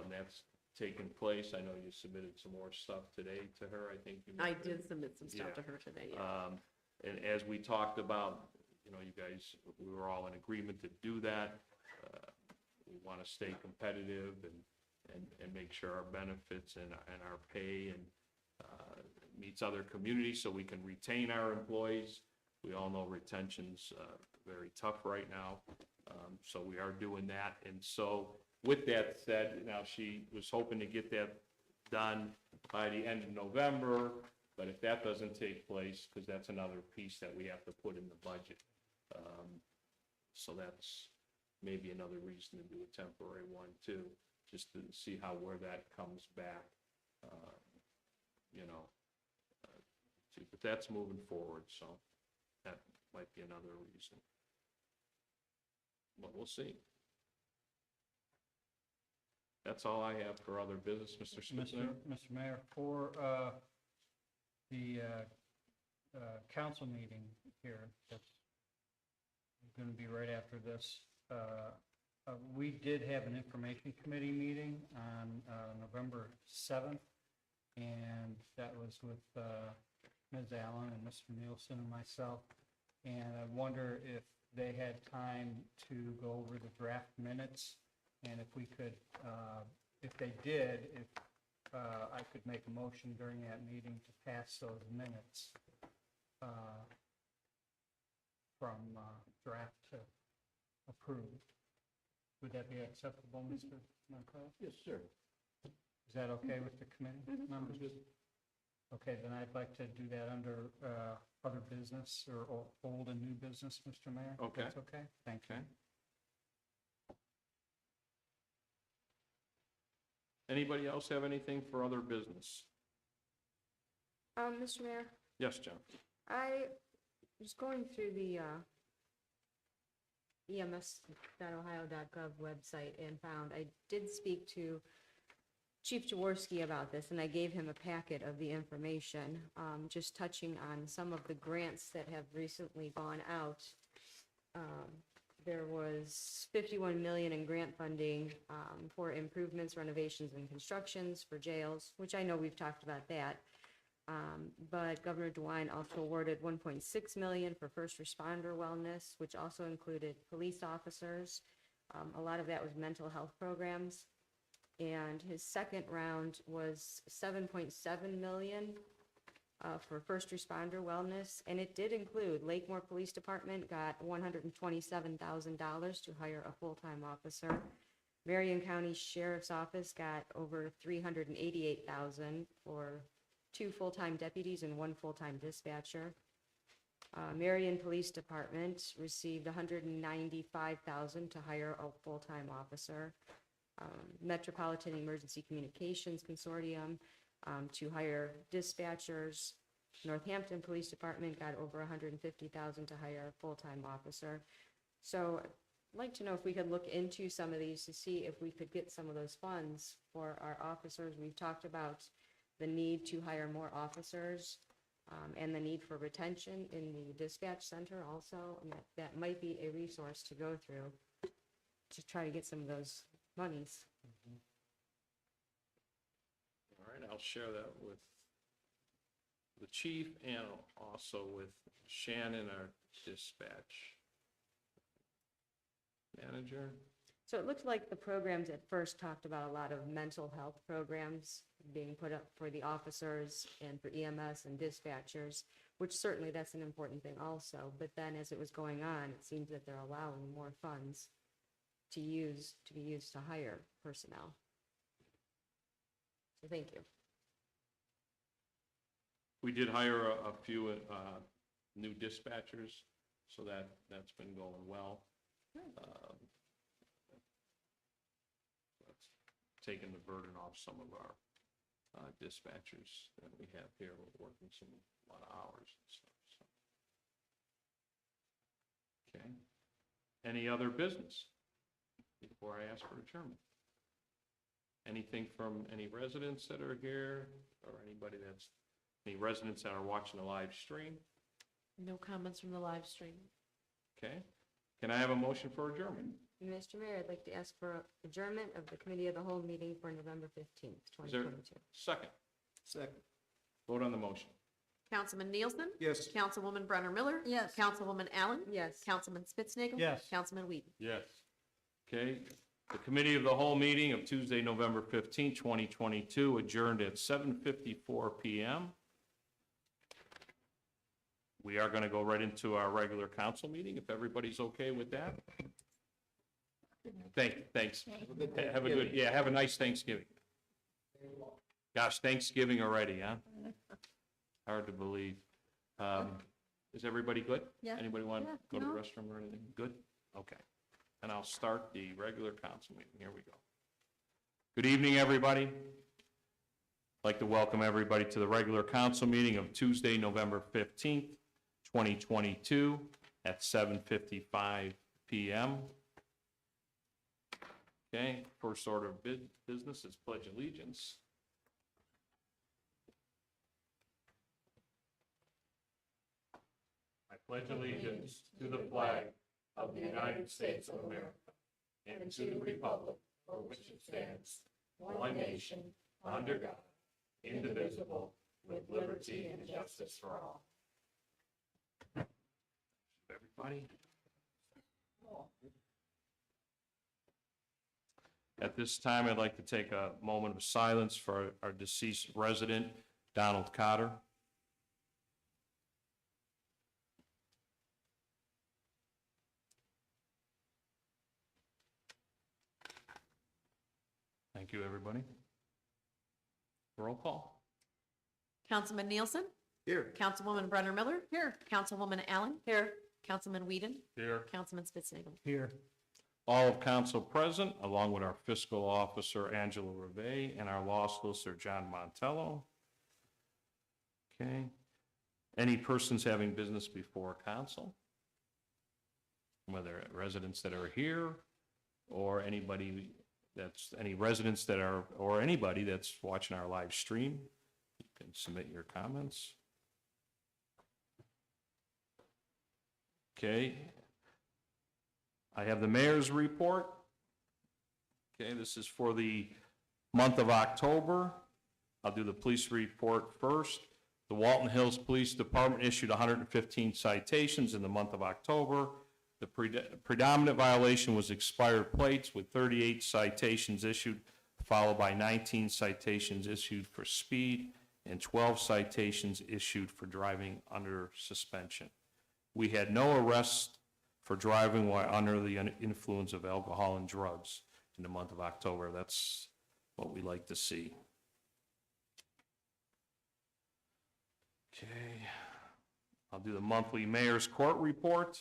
That's taken place. I know you submitted some more stuff today to her, I think. you I mentioned. did submit some stuff Yeah. to her today, yeah. And as we talked about, you guys, we were all in agreement to do that. We want to stay competitive and make sure our benefits and our pay and meets other communities so we can retain our employees. We all know retention's very tough right now, so we are doing that. And so with that said, now she was hoping to get that done by the end of November, but if that doesn't take place, because that's another piece that we have to put in the budget. So that's maybe another reason to do a temporary one too, just to see where that comes back, but that's moving forward, so that might be another reason. But we'll see. That's all I have for other business, Mr. Spitzner. Mr. Mayor, for the council meeting here, that's going to be right after this, we did have an information committee meeting on November 7th, and that was with Ms. Allen and Mr. Nielsen and myself, and I wonder if they had time to go over the draft minutes, and if we could, if they did, if I could make a motion during that meeting to pass those minutes from draft to approved. Would that be acceptable, Mr. Moncroe? Yes, sir. Is that okay with the committee members? Okay, then I'd like to do that under other business or old and new business, Mr. Mayor. if Okay. That's okay? Thank you. Okay. Anybody else have anything for other business? Mr. Mayor, Yes, John. I was going through the ems.ohio.gov website and found, I did speak to Chief Jaworski about this, and I gave him a packet of the information, just touching on some of the grants that have recently gone out. There was 51 million in grant funding for improvements, renovations, and constructions for jails, which I know we've talked about that. But Governor DeWine also awarded 1.6 million for first responder wellness, which also included police officers. A lot of that was mental health programs. And his second round was 7.7 million for first responder wellness, and it did include Lakemore Police Department got $127,000 to hire a full-time officer. Marion County Sheriff's Office got over $388,000 for 2 full-time deputies and 1 full-time dispatcher. Marion Police Department received $195,000 to hire a full-time officer. Metropolitan Emergency Communications Consortium to hire dispatchers. Northampton Police Department got over $150,000 to hire a full-time officer. So I'd like to know if we could look into some of these to see if we could get some of those funds for our officers. We've talked about the need to hire more officers and the need for retention in the dispatch center also, and that might be a resource to go through to try to get some of those monies. All right, I'll share that with the chief and also with Shannon, our dispatch manager. So it looked like the programs at first talked about a lot of mental health programs being put up for the officers and for EMS and dispatchers, which certainly that's an important thing also. But then as it was going on, it seems that they're allowing more funds to be used to hire personnel. So thank you. We did hire a few new dispatchers, so that's been going well. That's taken the burden off some of our dispatchers that we have here. We're working a lot of hours and stuff. So. Okay. Any other business before I ask for adjournment? Anything from any residents that are here or any residents that are watching the live stream? No comments from the live stream. Okay. Can I have a motion for adjournment? Mr. Mayor, I'd like to ask for adjournment of the Committee of the Whole meeting for November 15th, Is there 2022. second? Second. Vote on the motion. Councilman Nielsen? Yes. Councilwoman Brenner Miller? Yes. Councilwoman Allen? Yes. Councilman Spitznagel. Yes. Councilman Whedon? Yes. Okay. The Committee of the Whole meeting of Tuesday, November 15, 2022, adjourned at 7:54 p.m. We are going to go right into our regular council meeting, if everybody's okay with that. Thanks. Have a nice Thanksgiving. Gosh, Thanksgiving already, huh? Hard to believe. Is everybody good? Yeah. Anybody want to Yeah, go to the no. restroom or anything? Good? Okay. And I'll start the regular council meeting. Here we go. Good evening, everybody. I'd like to welcome everybody to the regular council meeting of Tuesday, November 15th, 2022 at 7:55 p.m. Okay, first order of business is pledge allegiance. I pledge allegiance to the flag of the United States of America and to the republic for which it stands, one nation, under God, indivisible, with liberty and justice for all. Everybody. At this time, I'd like to take a moment of silence for our deceased resident, Donald Cotter. Thank you, everybody. Roll call. Councilman Nielsen? Here. Councilwoman Brenner Miller? Here. Councilwoman Allen? Here. Councilman Whedon? Here. Councilman Spitznagel. Here. All of council present, along with our fiscal officer, Angela Reve, and our law solicitor, John Montello. Okay. Any persons having business before council? Whether residents that are here or anybody any residents that are, or anybody that's watching our live stream, you can submit your comments. Okay. I have the mayor's report. Okay, this is for the month of October. I'll do the police report first. The Walton Hills Police Department issued 115 citations in the month of October. The predominant violation was expired plates, with 38 citations issued, followed by 19 citations issued for speed and 12 citations issued for driving under suspension. We had no arrests for driving while under the influence of alcohol and drugs in the month of October. That's what we like to see. Okay, I'll do the monthly mayor's court report.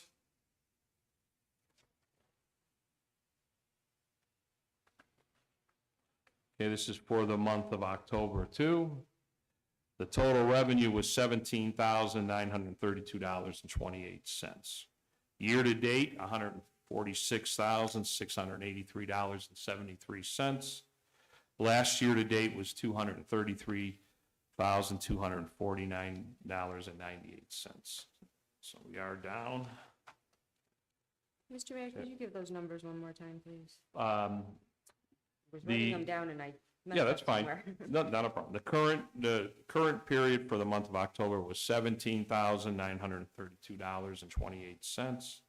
Okay, this is for the month of October too. The total revenue was $17,932.28. Year-to-date, $146,683.73. Last year-to-date was $233,249.98. So we are down. Mr. Mayor, could you give those numbers one more time, please? I Um, was writing the- them down and I messed Yeah, up that's fine. somewhere. Not a problem. The current period for the month of October was $17,932.28.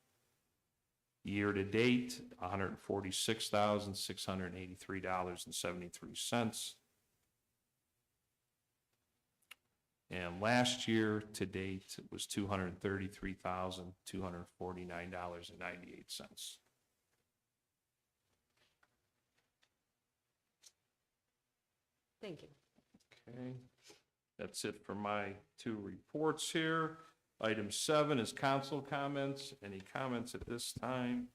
Year-to-date, $146,683.73. And last year-to-date was $233,249.98. Thank you. Okay, that's it for my two reports here. Item 7 is council comments. Any comments at this time?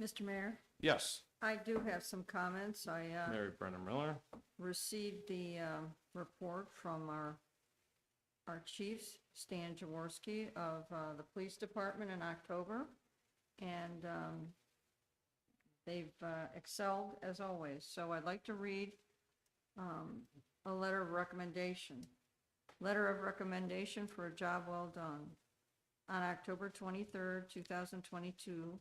Mr. Mayor, Yes, I do have some comments. I Mary Brenner Miller. received the report from our chiefs, Stan Jaworski of the police department in October, and they've excelled as always. So I'd like to read a letter of recommendation. Letter of recommendation for a job well done. On October 23rd, 2022,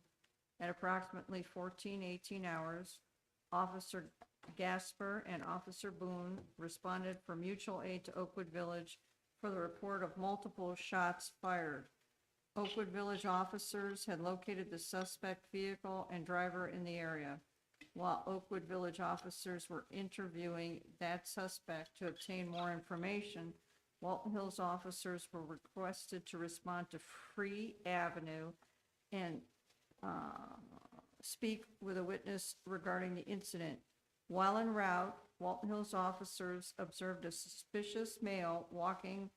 at approximately 14:18 hours, Officer Gasper and Officer Boone responded for mutual aid to Oakwood Village for the report of multiple shots fired. Oakwood Village officers had located the suspect vehicle and driver in the area. While Oakwood Village officers were interviewing that suspect to obtain more information, Walton Hills officers were requested to respond to Free Avenue and speak with a witness regarding the incident. While en route, Walton Hills officers observed a suspicious male walking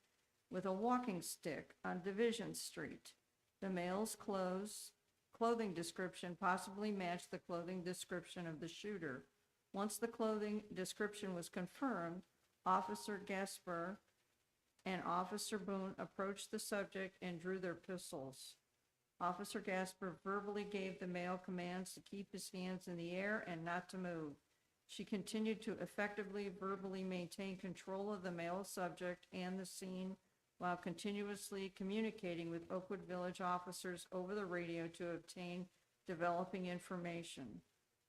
with a walking stick on Division Street. The male's clothing description possibly matched the clothing description of the shooter. Once the clothing description was confirmed, Officer Gasper and Officer Boone approached the subject and drew their pistols. Officer Gasper verbally gave the male commands to keep his hands in the air and not to move. She continued to effectively verbally maintain control of the male subject and the scene while continuously communicating with Oakwood Village officers over the radio to obtain developing information.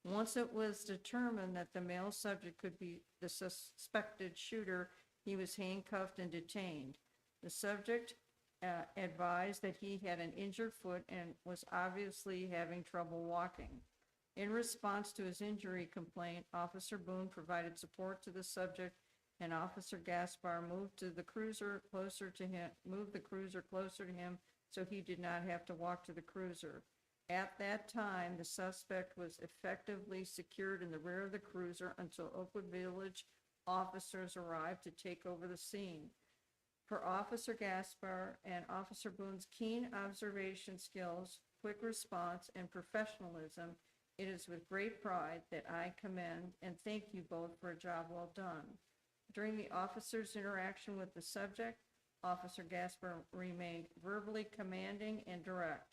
Once it was determined that the male subject could be the suspected shooter, he was handcuffed and detained. The subject advised that he had an injured foot and was obviously having trouble walking. In response to his injury complaint, Officer Boone provided support to the subject, and Officer Gaspar moved the cruiser closer to him so he did not have to walk to the cruiser. At that time, the suspect was effectively secured in the rear of the cruiser until Oakwood Village officers arrived to take over the scene. For Officer Gaspar and Officer Boone's keen observation skills, quick response, and professionalism, it is with great pride that I commend and thank you both for a job well done. During the officer's interaction with the subject, Officer Gasper remained verbally commanding and direct.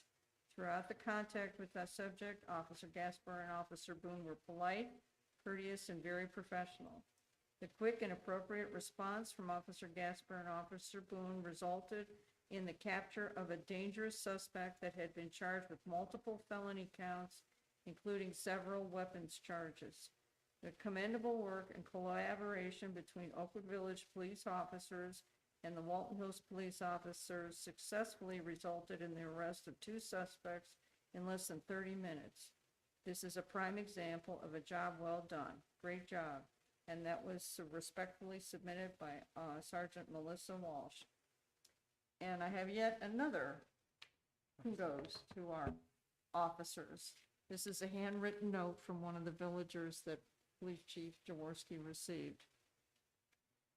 Throughout the contact with the subject, Officer Gasper and Officer Boone were polite, courteous, and very professional. The quick and appropriate response from Officer Gasper and Officer Boone resulted in the capture of a dangerous suspect that had been charged with multiple felony counts, including several weapons charges. The commendable work and collaboration between Oakwood Village police officers and the Walton Hills police officers successfully resulted in the arrest of 2 suspects in less than 30 minutes. This is a prime example of a job well done. Great job. and that was respectfully submitted by Sergeant Melissa Walsh. And I have yet another kudos to our officers. This is a handwritten note from one of the villagers that Police Chief Jaworski received.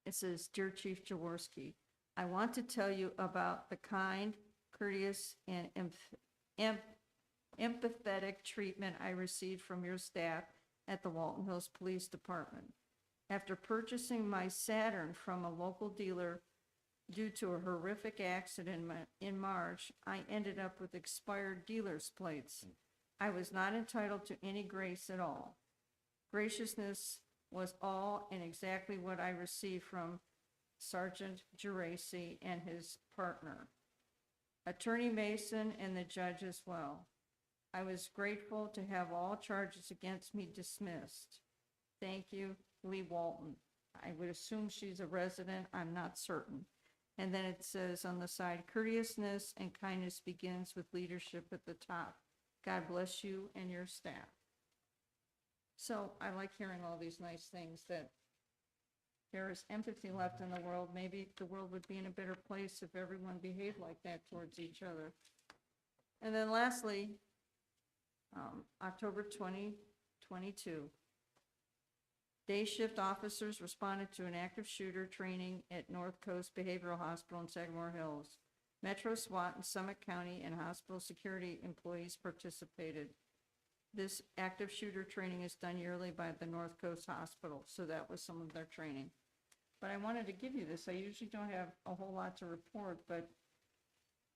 It says, "Dear Chief Jaworski, I want to tell you about the kind, courteous, and empathetic treatment I received from your staff at the Walton Hills Police Department. After purchasing my Saturn from a local dealer due to a horrific accident in March, I ended up with expired dealer's plates. I was not entitled to any grace at all. Graciousness was all and exactly what I received from Sergeant Geraci and his partner, Attorney Mason, and the judge as well. I was grateful to have all charges against me dismissed. Thank you, Lee Walton." I would assume she's a resident, I'm not certain. And then it says on the side, "Courteousness and kindness begins with leadership at the top. God bless you and your staff." So I like hearing all these nice things, that there is empathy left in the world. Maybe the world would be in a better place if everyone behaved like that towards each other. And then lastly, October 2022, day shift officers responded to an active shooter training at North Coast Behavioral Hospital in Sagamore Hills. Metro SWAT and Summit County and hospital security employees participated. This active shooter training is done yearly by the North Coast Hospital, so that was some of their training. But I wanted to give you this. I usually don't have a whole lot to report, but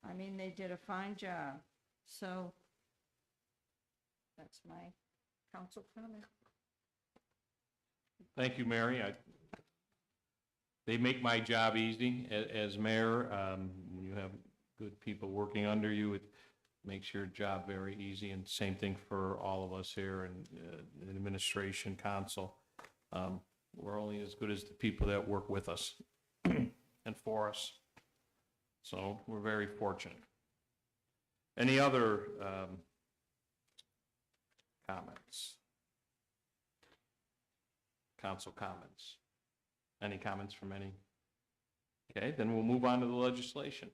I mean, they did a fine job. So that's my council comment. Thank you, Mary. They make my job easy as mayor. When you have good people working under you, it makes your job very easy, and same thing for all of us here in administration, council. We're only as good as the people that work with us and for us. So we're very fortunate. Any other comments? Council comments? Any comments from any? Okay, then we'll move on to the legislation.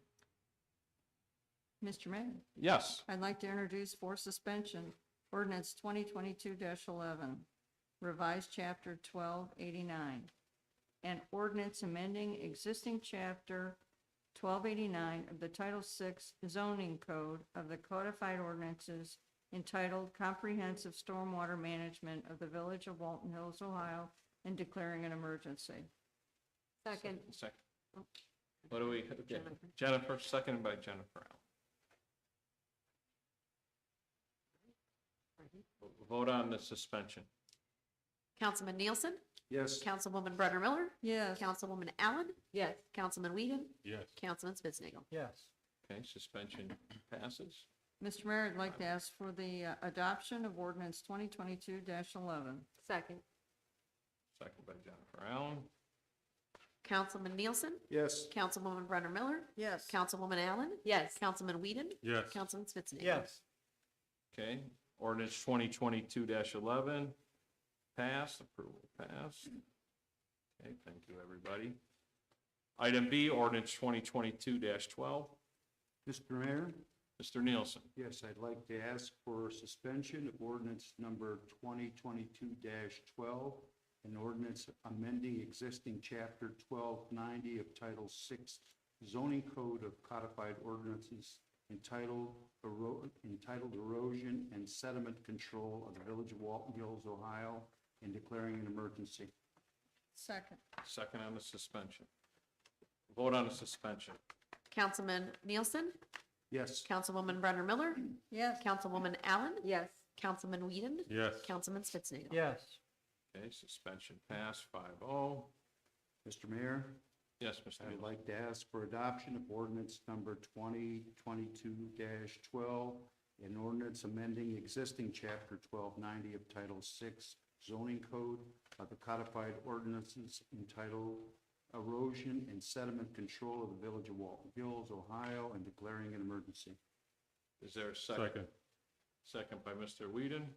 Mr. Mayor, Yes. I'd like to introduce for suspension ordinance 2022-11, revised chapter 1289, and ordinance amending existing chapter 1289 of the Title VI zoning code of the codified ordinances entitled Comprehensive Stormwater Management of the Village of Walton Hills, Ohio, and declaring an emergency. Second. Second. What do we, okay. Jennifer, seconded by Jennifer Allen. Vote on the suspension. Councilman Nielsen? Yes. Councilwoman Brenner Miller? Yes. Councilwoman Allen? Yes. Councilman Whedon? Yes. Councilman Spitznagel. Yes. Okay, suspension passes. Mr. Mayor, I'd like to ask for the adoption of ordinance 2022-11. Second. Second by Jennifer Allen. Councilman Nielsen? Yes. Councilwoman Brenner Miller? Yes. Councilwoman Allen? Yes. Councilman Whedon? Yes. Councilman Spitznagel. Yes. Okay, ordinance 2022-11 passed, approval passed. Okay, thank you, everybody. Item B, ordinance 2022-12. Mr. Mayor? Mr. Nielsen. Yes, I'd like to ask for suspension of ordinance number 2022-12, an ordinance amending existing chapter 1290 of Title VI zoning code of codified ordinances entitled Erosion and Sediment Control of the Village of Walton Hills, Ohio, and declaring an emergency. Second. Second on the suspension. Vote on the suspension. Councilman Nielsen? Yes. Councilwoman Brenner Miller? Yes. Councilwoman Allen? Yes. Councilman Whedon? Yes. Councilman Spitznagel. Yes. Okay, suspension passed 5-0. Mr. Mayor? Yes, Mr. I'd Nielsen. like to ask for adoption of ordinance number 2022-12, an ordinance amending existing chapter 1290 of Title VI zoning code of the codified ordinances entitled Erosion and Sediment Control of the Village of Walton Hills, Ohio, and declaring an emergency. Is there a second? Second. Second by Mr. Whedon.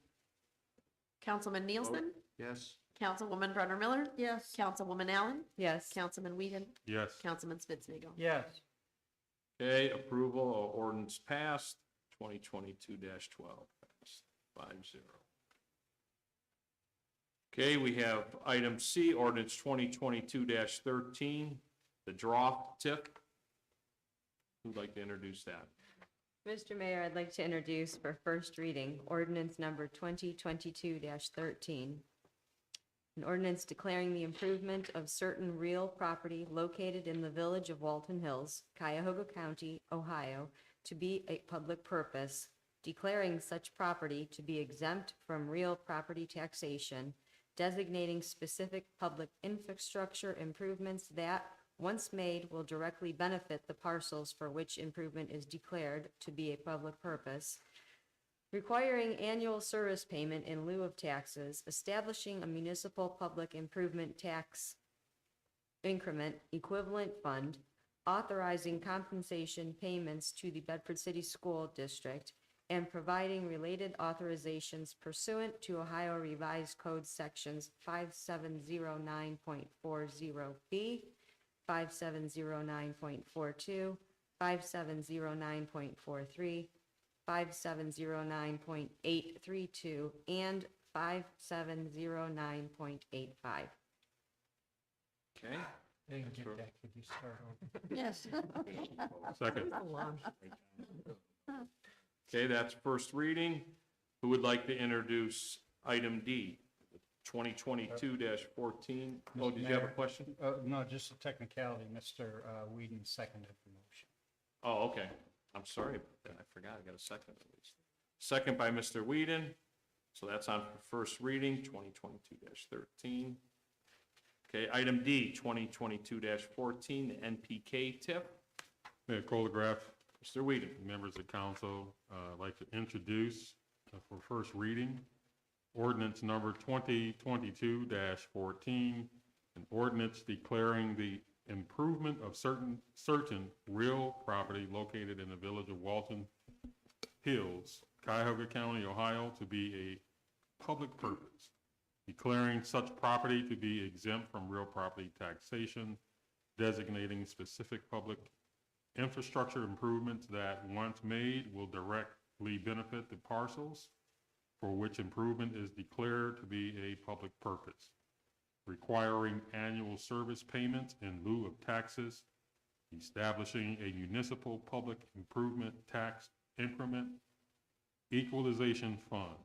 Councilman Nielsen? Yes. Councilwoman Brenner Miller, Yes. Councilwoman Allen, Yes. Councilman Whedon, Yes. Councilman Spitznagel. Yes. Okay, approval of ordinance passed, 2022-12, passed 5-0. Okay, we have item C, ordinance 2022-13, the draw tip. Who'd like to introduce that? Mr. Mayor, I'd like to introduce for first reading ordinance number 2022-13. An ordinance declaring the improvement of certain real property located in the village of Walton Hills, Cuyahoga County, Ohio, to be a public purpose, declaring such property to be exempt from real property taxation, designating specific public infrastructure improvements that, once made, will directly benefit the parcels for which improvement is declared to be a public purpose, requiring annual service payment in lieu of taxes, establishing a municipal public improvement tax increment equivalent fund, authorizing compensation payments to the Bedford City School District, and providing related authorizations pursuant to Ohio Revised Code Sections 5709.40B, 5709.42, 5709.43, 5709.832, and 5709.85. Okay, Didn't get that. Could you start over? Yes. Second. okay, that's first reading. Who would like to introduce item D, 2022-14? Oh, did you have a Mayor? question? No, just a technicality. Mr. Whedon seconded the motion. Oh, okay. I'm sorry about that. I forgot. I got a second at least. Second by Mr. Whedon. So that's on for first reading, 2022-13. Okay, item D, 2022-14, the NPK tip. Mayor Colgraf, Mr. Whedon. members of council, I'd like to introduce for first reading, ordinance number 2022-14, an ordinance declaring the improvement of certain real property located in the village of Walton Hills, Cuyahoga County, Ohio, to be a public purpose, declaring such property to be exempt from real property taxation, designating specific public infrastructure improvements that, once made, will directly benefit the parcels for which improvement is declared to be a public purpose, requiring annual service payments in lieu of taxes, establishing a municipal public improvement tax increment equalization fund,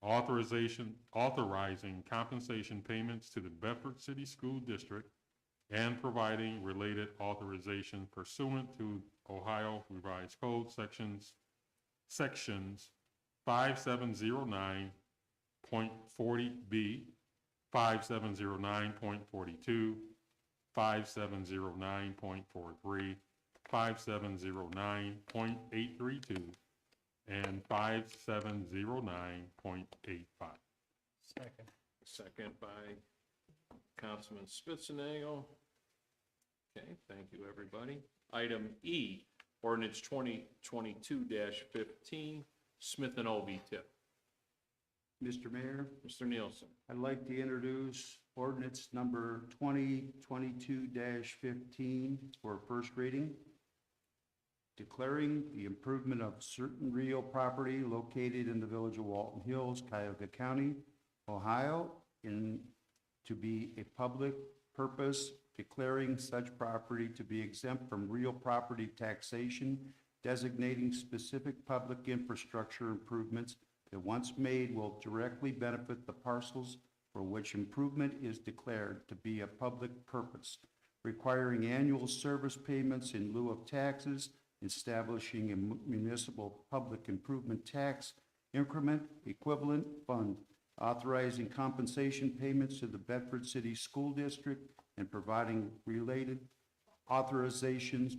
authorizing compensation payments to the Bedford City School District, and providing related authorization pursuant to Ohio Revised Code sections 5709.40B, 5709.42, 5709.43, 5709.832, and 5709.85. Second. Second by Councilman Spitznagel. Okay, thank you, everybody. Item E, ordinance 2022-15, Smith and Oldie tip. Mr. Mayor, Mr. Nielsen. I'd like to introduce ordinance number 2022-15 for first reading, declaring the improvement of certain real property located in the village of Walton Hills, Cuyahoga County, Ohio, to be a public purpose, declaring such property to be exempt from real property taxation, designating specific public infrastructure improvements that, once made, will directly benefit the parcels for which improvement is declared to be a public purpose, requiring annual service payments in lieu of taxes, establishing a municipal public improvement tax increment equivalent fund, authorizing compensation payments to the Bedford City School District, and providing related authorizations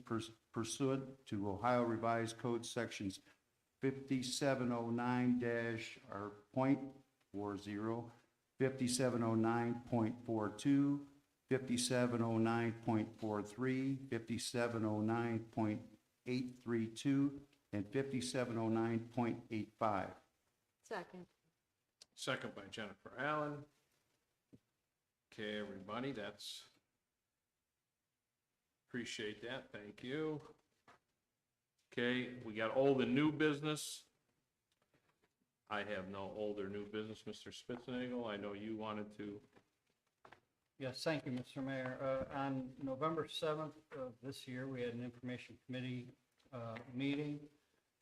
pursuant to Ohio Revised Code sections 5709-.40, 5709.42, 5709.43, 5709.832, and 5709.85. Second. Second by Jennifer Allen. Okay, everybody, appreciate that, thank you. Okay, we got old and new business. I have no old or new business, Mr. Spitznagel, I know you wanted to. Yes, thank you, Mr. Mayor. On November 7th of this year, we had an information committee meeting.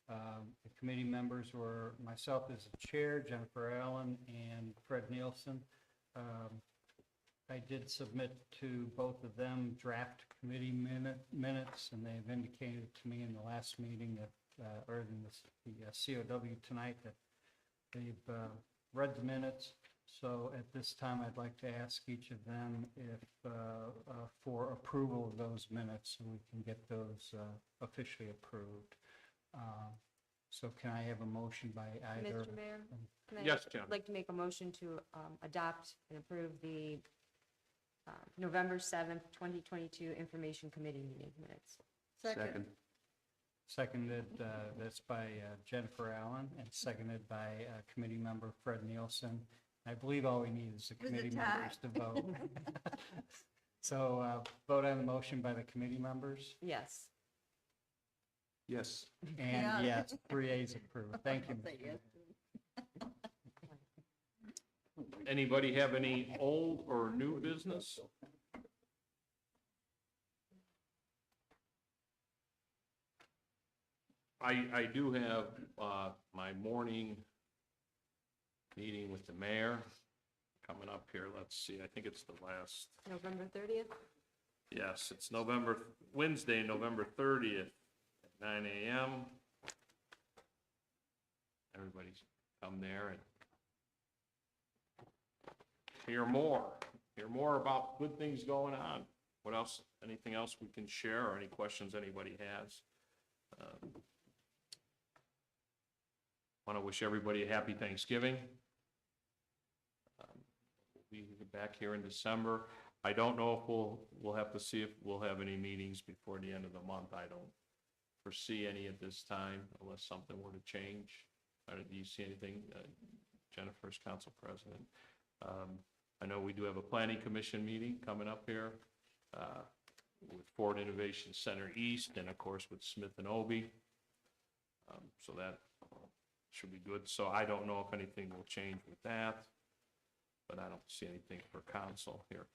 The committee members were myself as the chair, Jennifer Allen, and Fred Nielsen. I did submit to both of them draft committee minutes, and they've indicated to me in the last meeting that, or in the COW tonight, that they've read the minutes. So at this time, I'd like to ask each of them if, for approval of those minutes, so we can get those officially approved. So can I have a motion by either? Mr. Mayor? can I- Yes, Jen. I'd like to make a motion to adopt and approve the November 7th, 2022 Information Committee meeting minutes. Second. Seconded, that's by Jennifer Allen, and seconded by committee member Fred Nielsen. I believe all we need is the Was a committee tie. members to vote. So vote on the motion by the committee members, Yes. Yes. and Yeah. yes, 3 A's approved. Thank you. Say yes. Anybody have any old or new business? I do have, my morning meeting with the mayor coming up here. Let's see, I think it's the last, November 30th? yes, it's Wednesday, November 30th at 9 a.m. Everybody's come there and hear more about good things going on. What else, anything else we can share, or any questions anybody has? Want to wish everybody a happy Thanksgiving. We'll be back here in December. I don't know if we'll have to see if we'll have any meetings before the end of the month. I don't foresee any at this time unless something were to change. Do you see anything, Jennifer's council president? I know we do have a planning commission meeting coming up here with Ford Innovation Center East, and of course with Smith and Obie. So that should be good. So I don't know if anything will change with that, but I don't see anything for council here.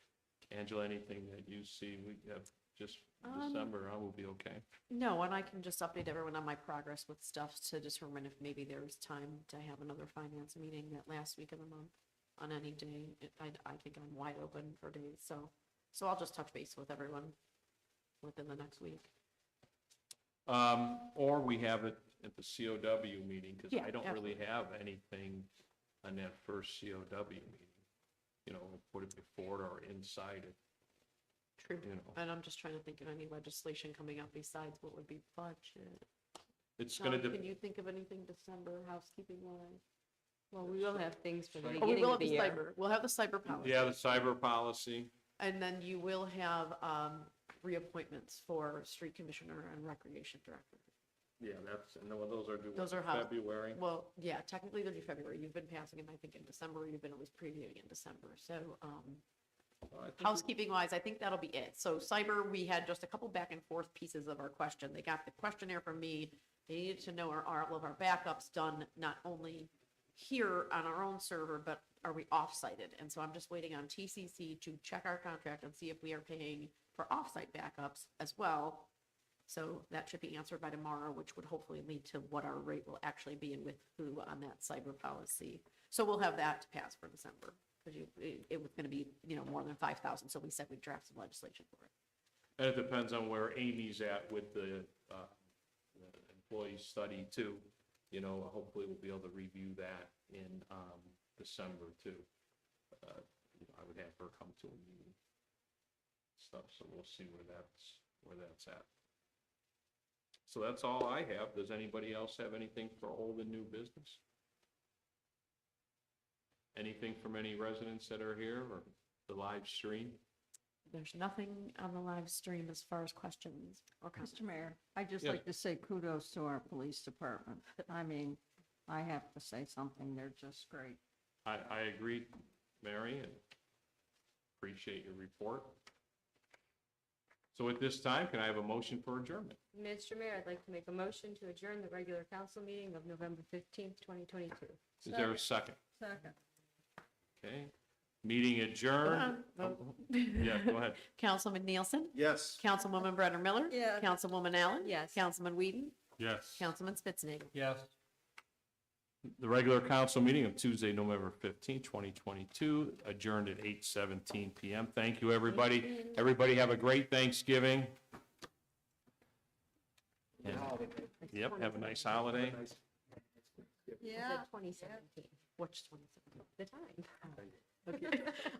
Angela, anything that you see? We have just December, I will be okay. No, and I can just update everyone on my progress with stuff to determine if maybe there's time to have another finance meeting that last week of the month on any day. I think I'm wide open for days, so I'll just touch base with everyone within the next week. Or we have it at the COW meeting, because Yeah, I don't really have anything on that first COW meeting. You know, put it before or inside it, True. you know. And I'm just trying to think of any legislation coming up besides what would be budget. It's John, gonna, can you think of anything December housekeeping wise? Well, we will have things for the Oh, we beginning will of have the the year. cyber, we'll have the cyber policy. yeah, the cyber policy. And then you will have, reappointments for street commissioner and recreation director. Yeah, that's, and those are due Those in are how- February. Well, yeah, technically they're due February. You've been passing them, I think, in December. You've been at least previewing in December. So, I think housekeeping wise, I think that'll be it. So cyber, we had just a couple back and forth pieces of our question. They got the questionnaire from me. They needed to know are all of our backups done, not only here on our own server, but are we off-sited? And so I'm just waiting on TCC to check our contract and see if we are paying for off-site backups as well. So that should be answered by tomorrow, which would hopefully lead to what our rate will actually be and with who on that cyber policy. So we'll have that to pass for December, because it was gonna be, more than 5,000, so we said we'd draft some legislation for it. And it depends on where Amy's at with the employee study too. You know, hopefully we'll be able to review that in December too. I would have her come to a meeting stuff, so we'll see where that's at. So that's all I have. Does anybody else have anything for old and new business? Anything from any residents that are here or the live stream? There's nothing on the live stream as far as questions or comments. Mr. Mayor, I'd just Yes. like to say kudos to our police department. I mean, I have to say something, they're just great. I agree, Mary, and Appreciate your report. So at this time, can I have a motion for adjournment? Mr. Mayor, I'd like to make a motion to adjourn the regular council meeting of November 15th, 2022. Is there a second? Second. Okay, meeting adjourned. Yeah, go ahead. Councilman Nielsen? Yes. Councilwoman Brenner Miller? Yeah. Councilwoman Allen? Yes. Councilman Whedon? Yes. Councilman Spitznagel. Yes. The regular council meeting of Tuesday, November 15th, 2022, adjourned at 8:17 PM. Thank you, everybody. Everybody have a great Thanksgiving. And- Yep, have a nice holiday. Yeah. 2017. Which 27? The time.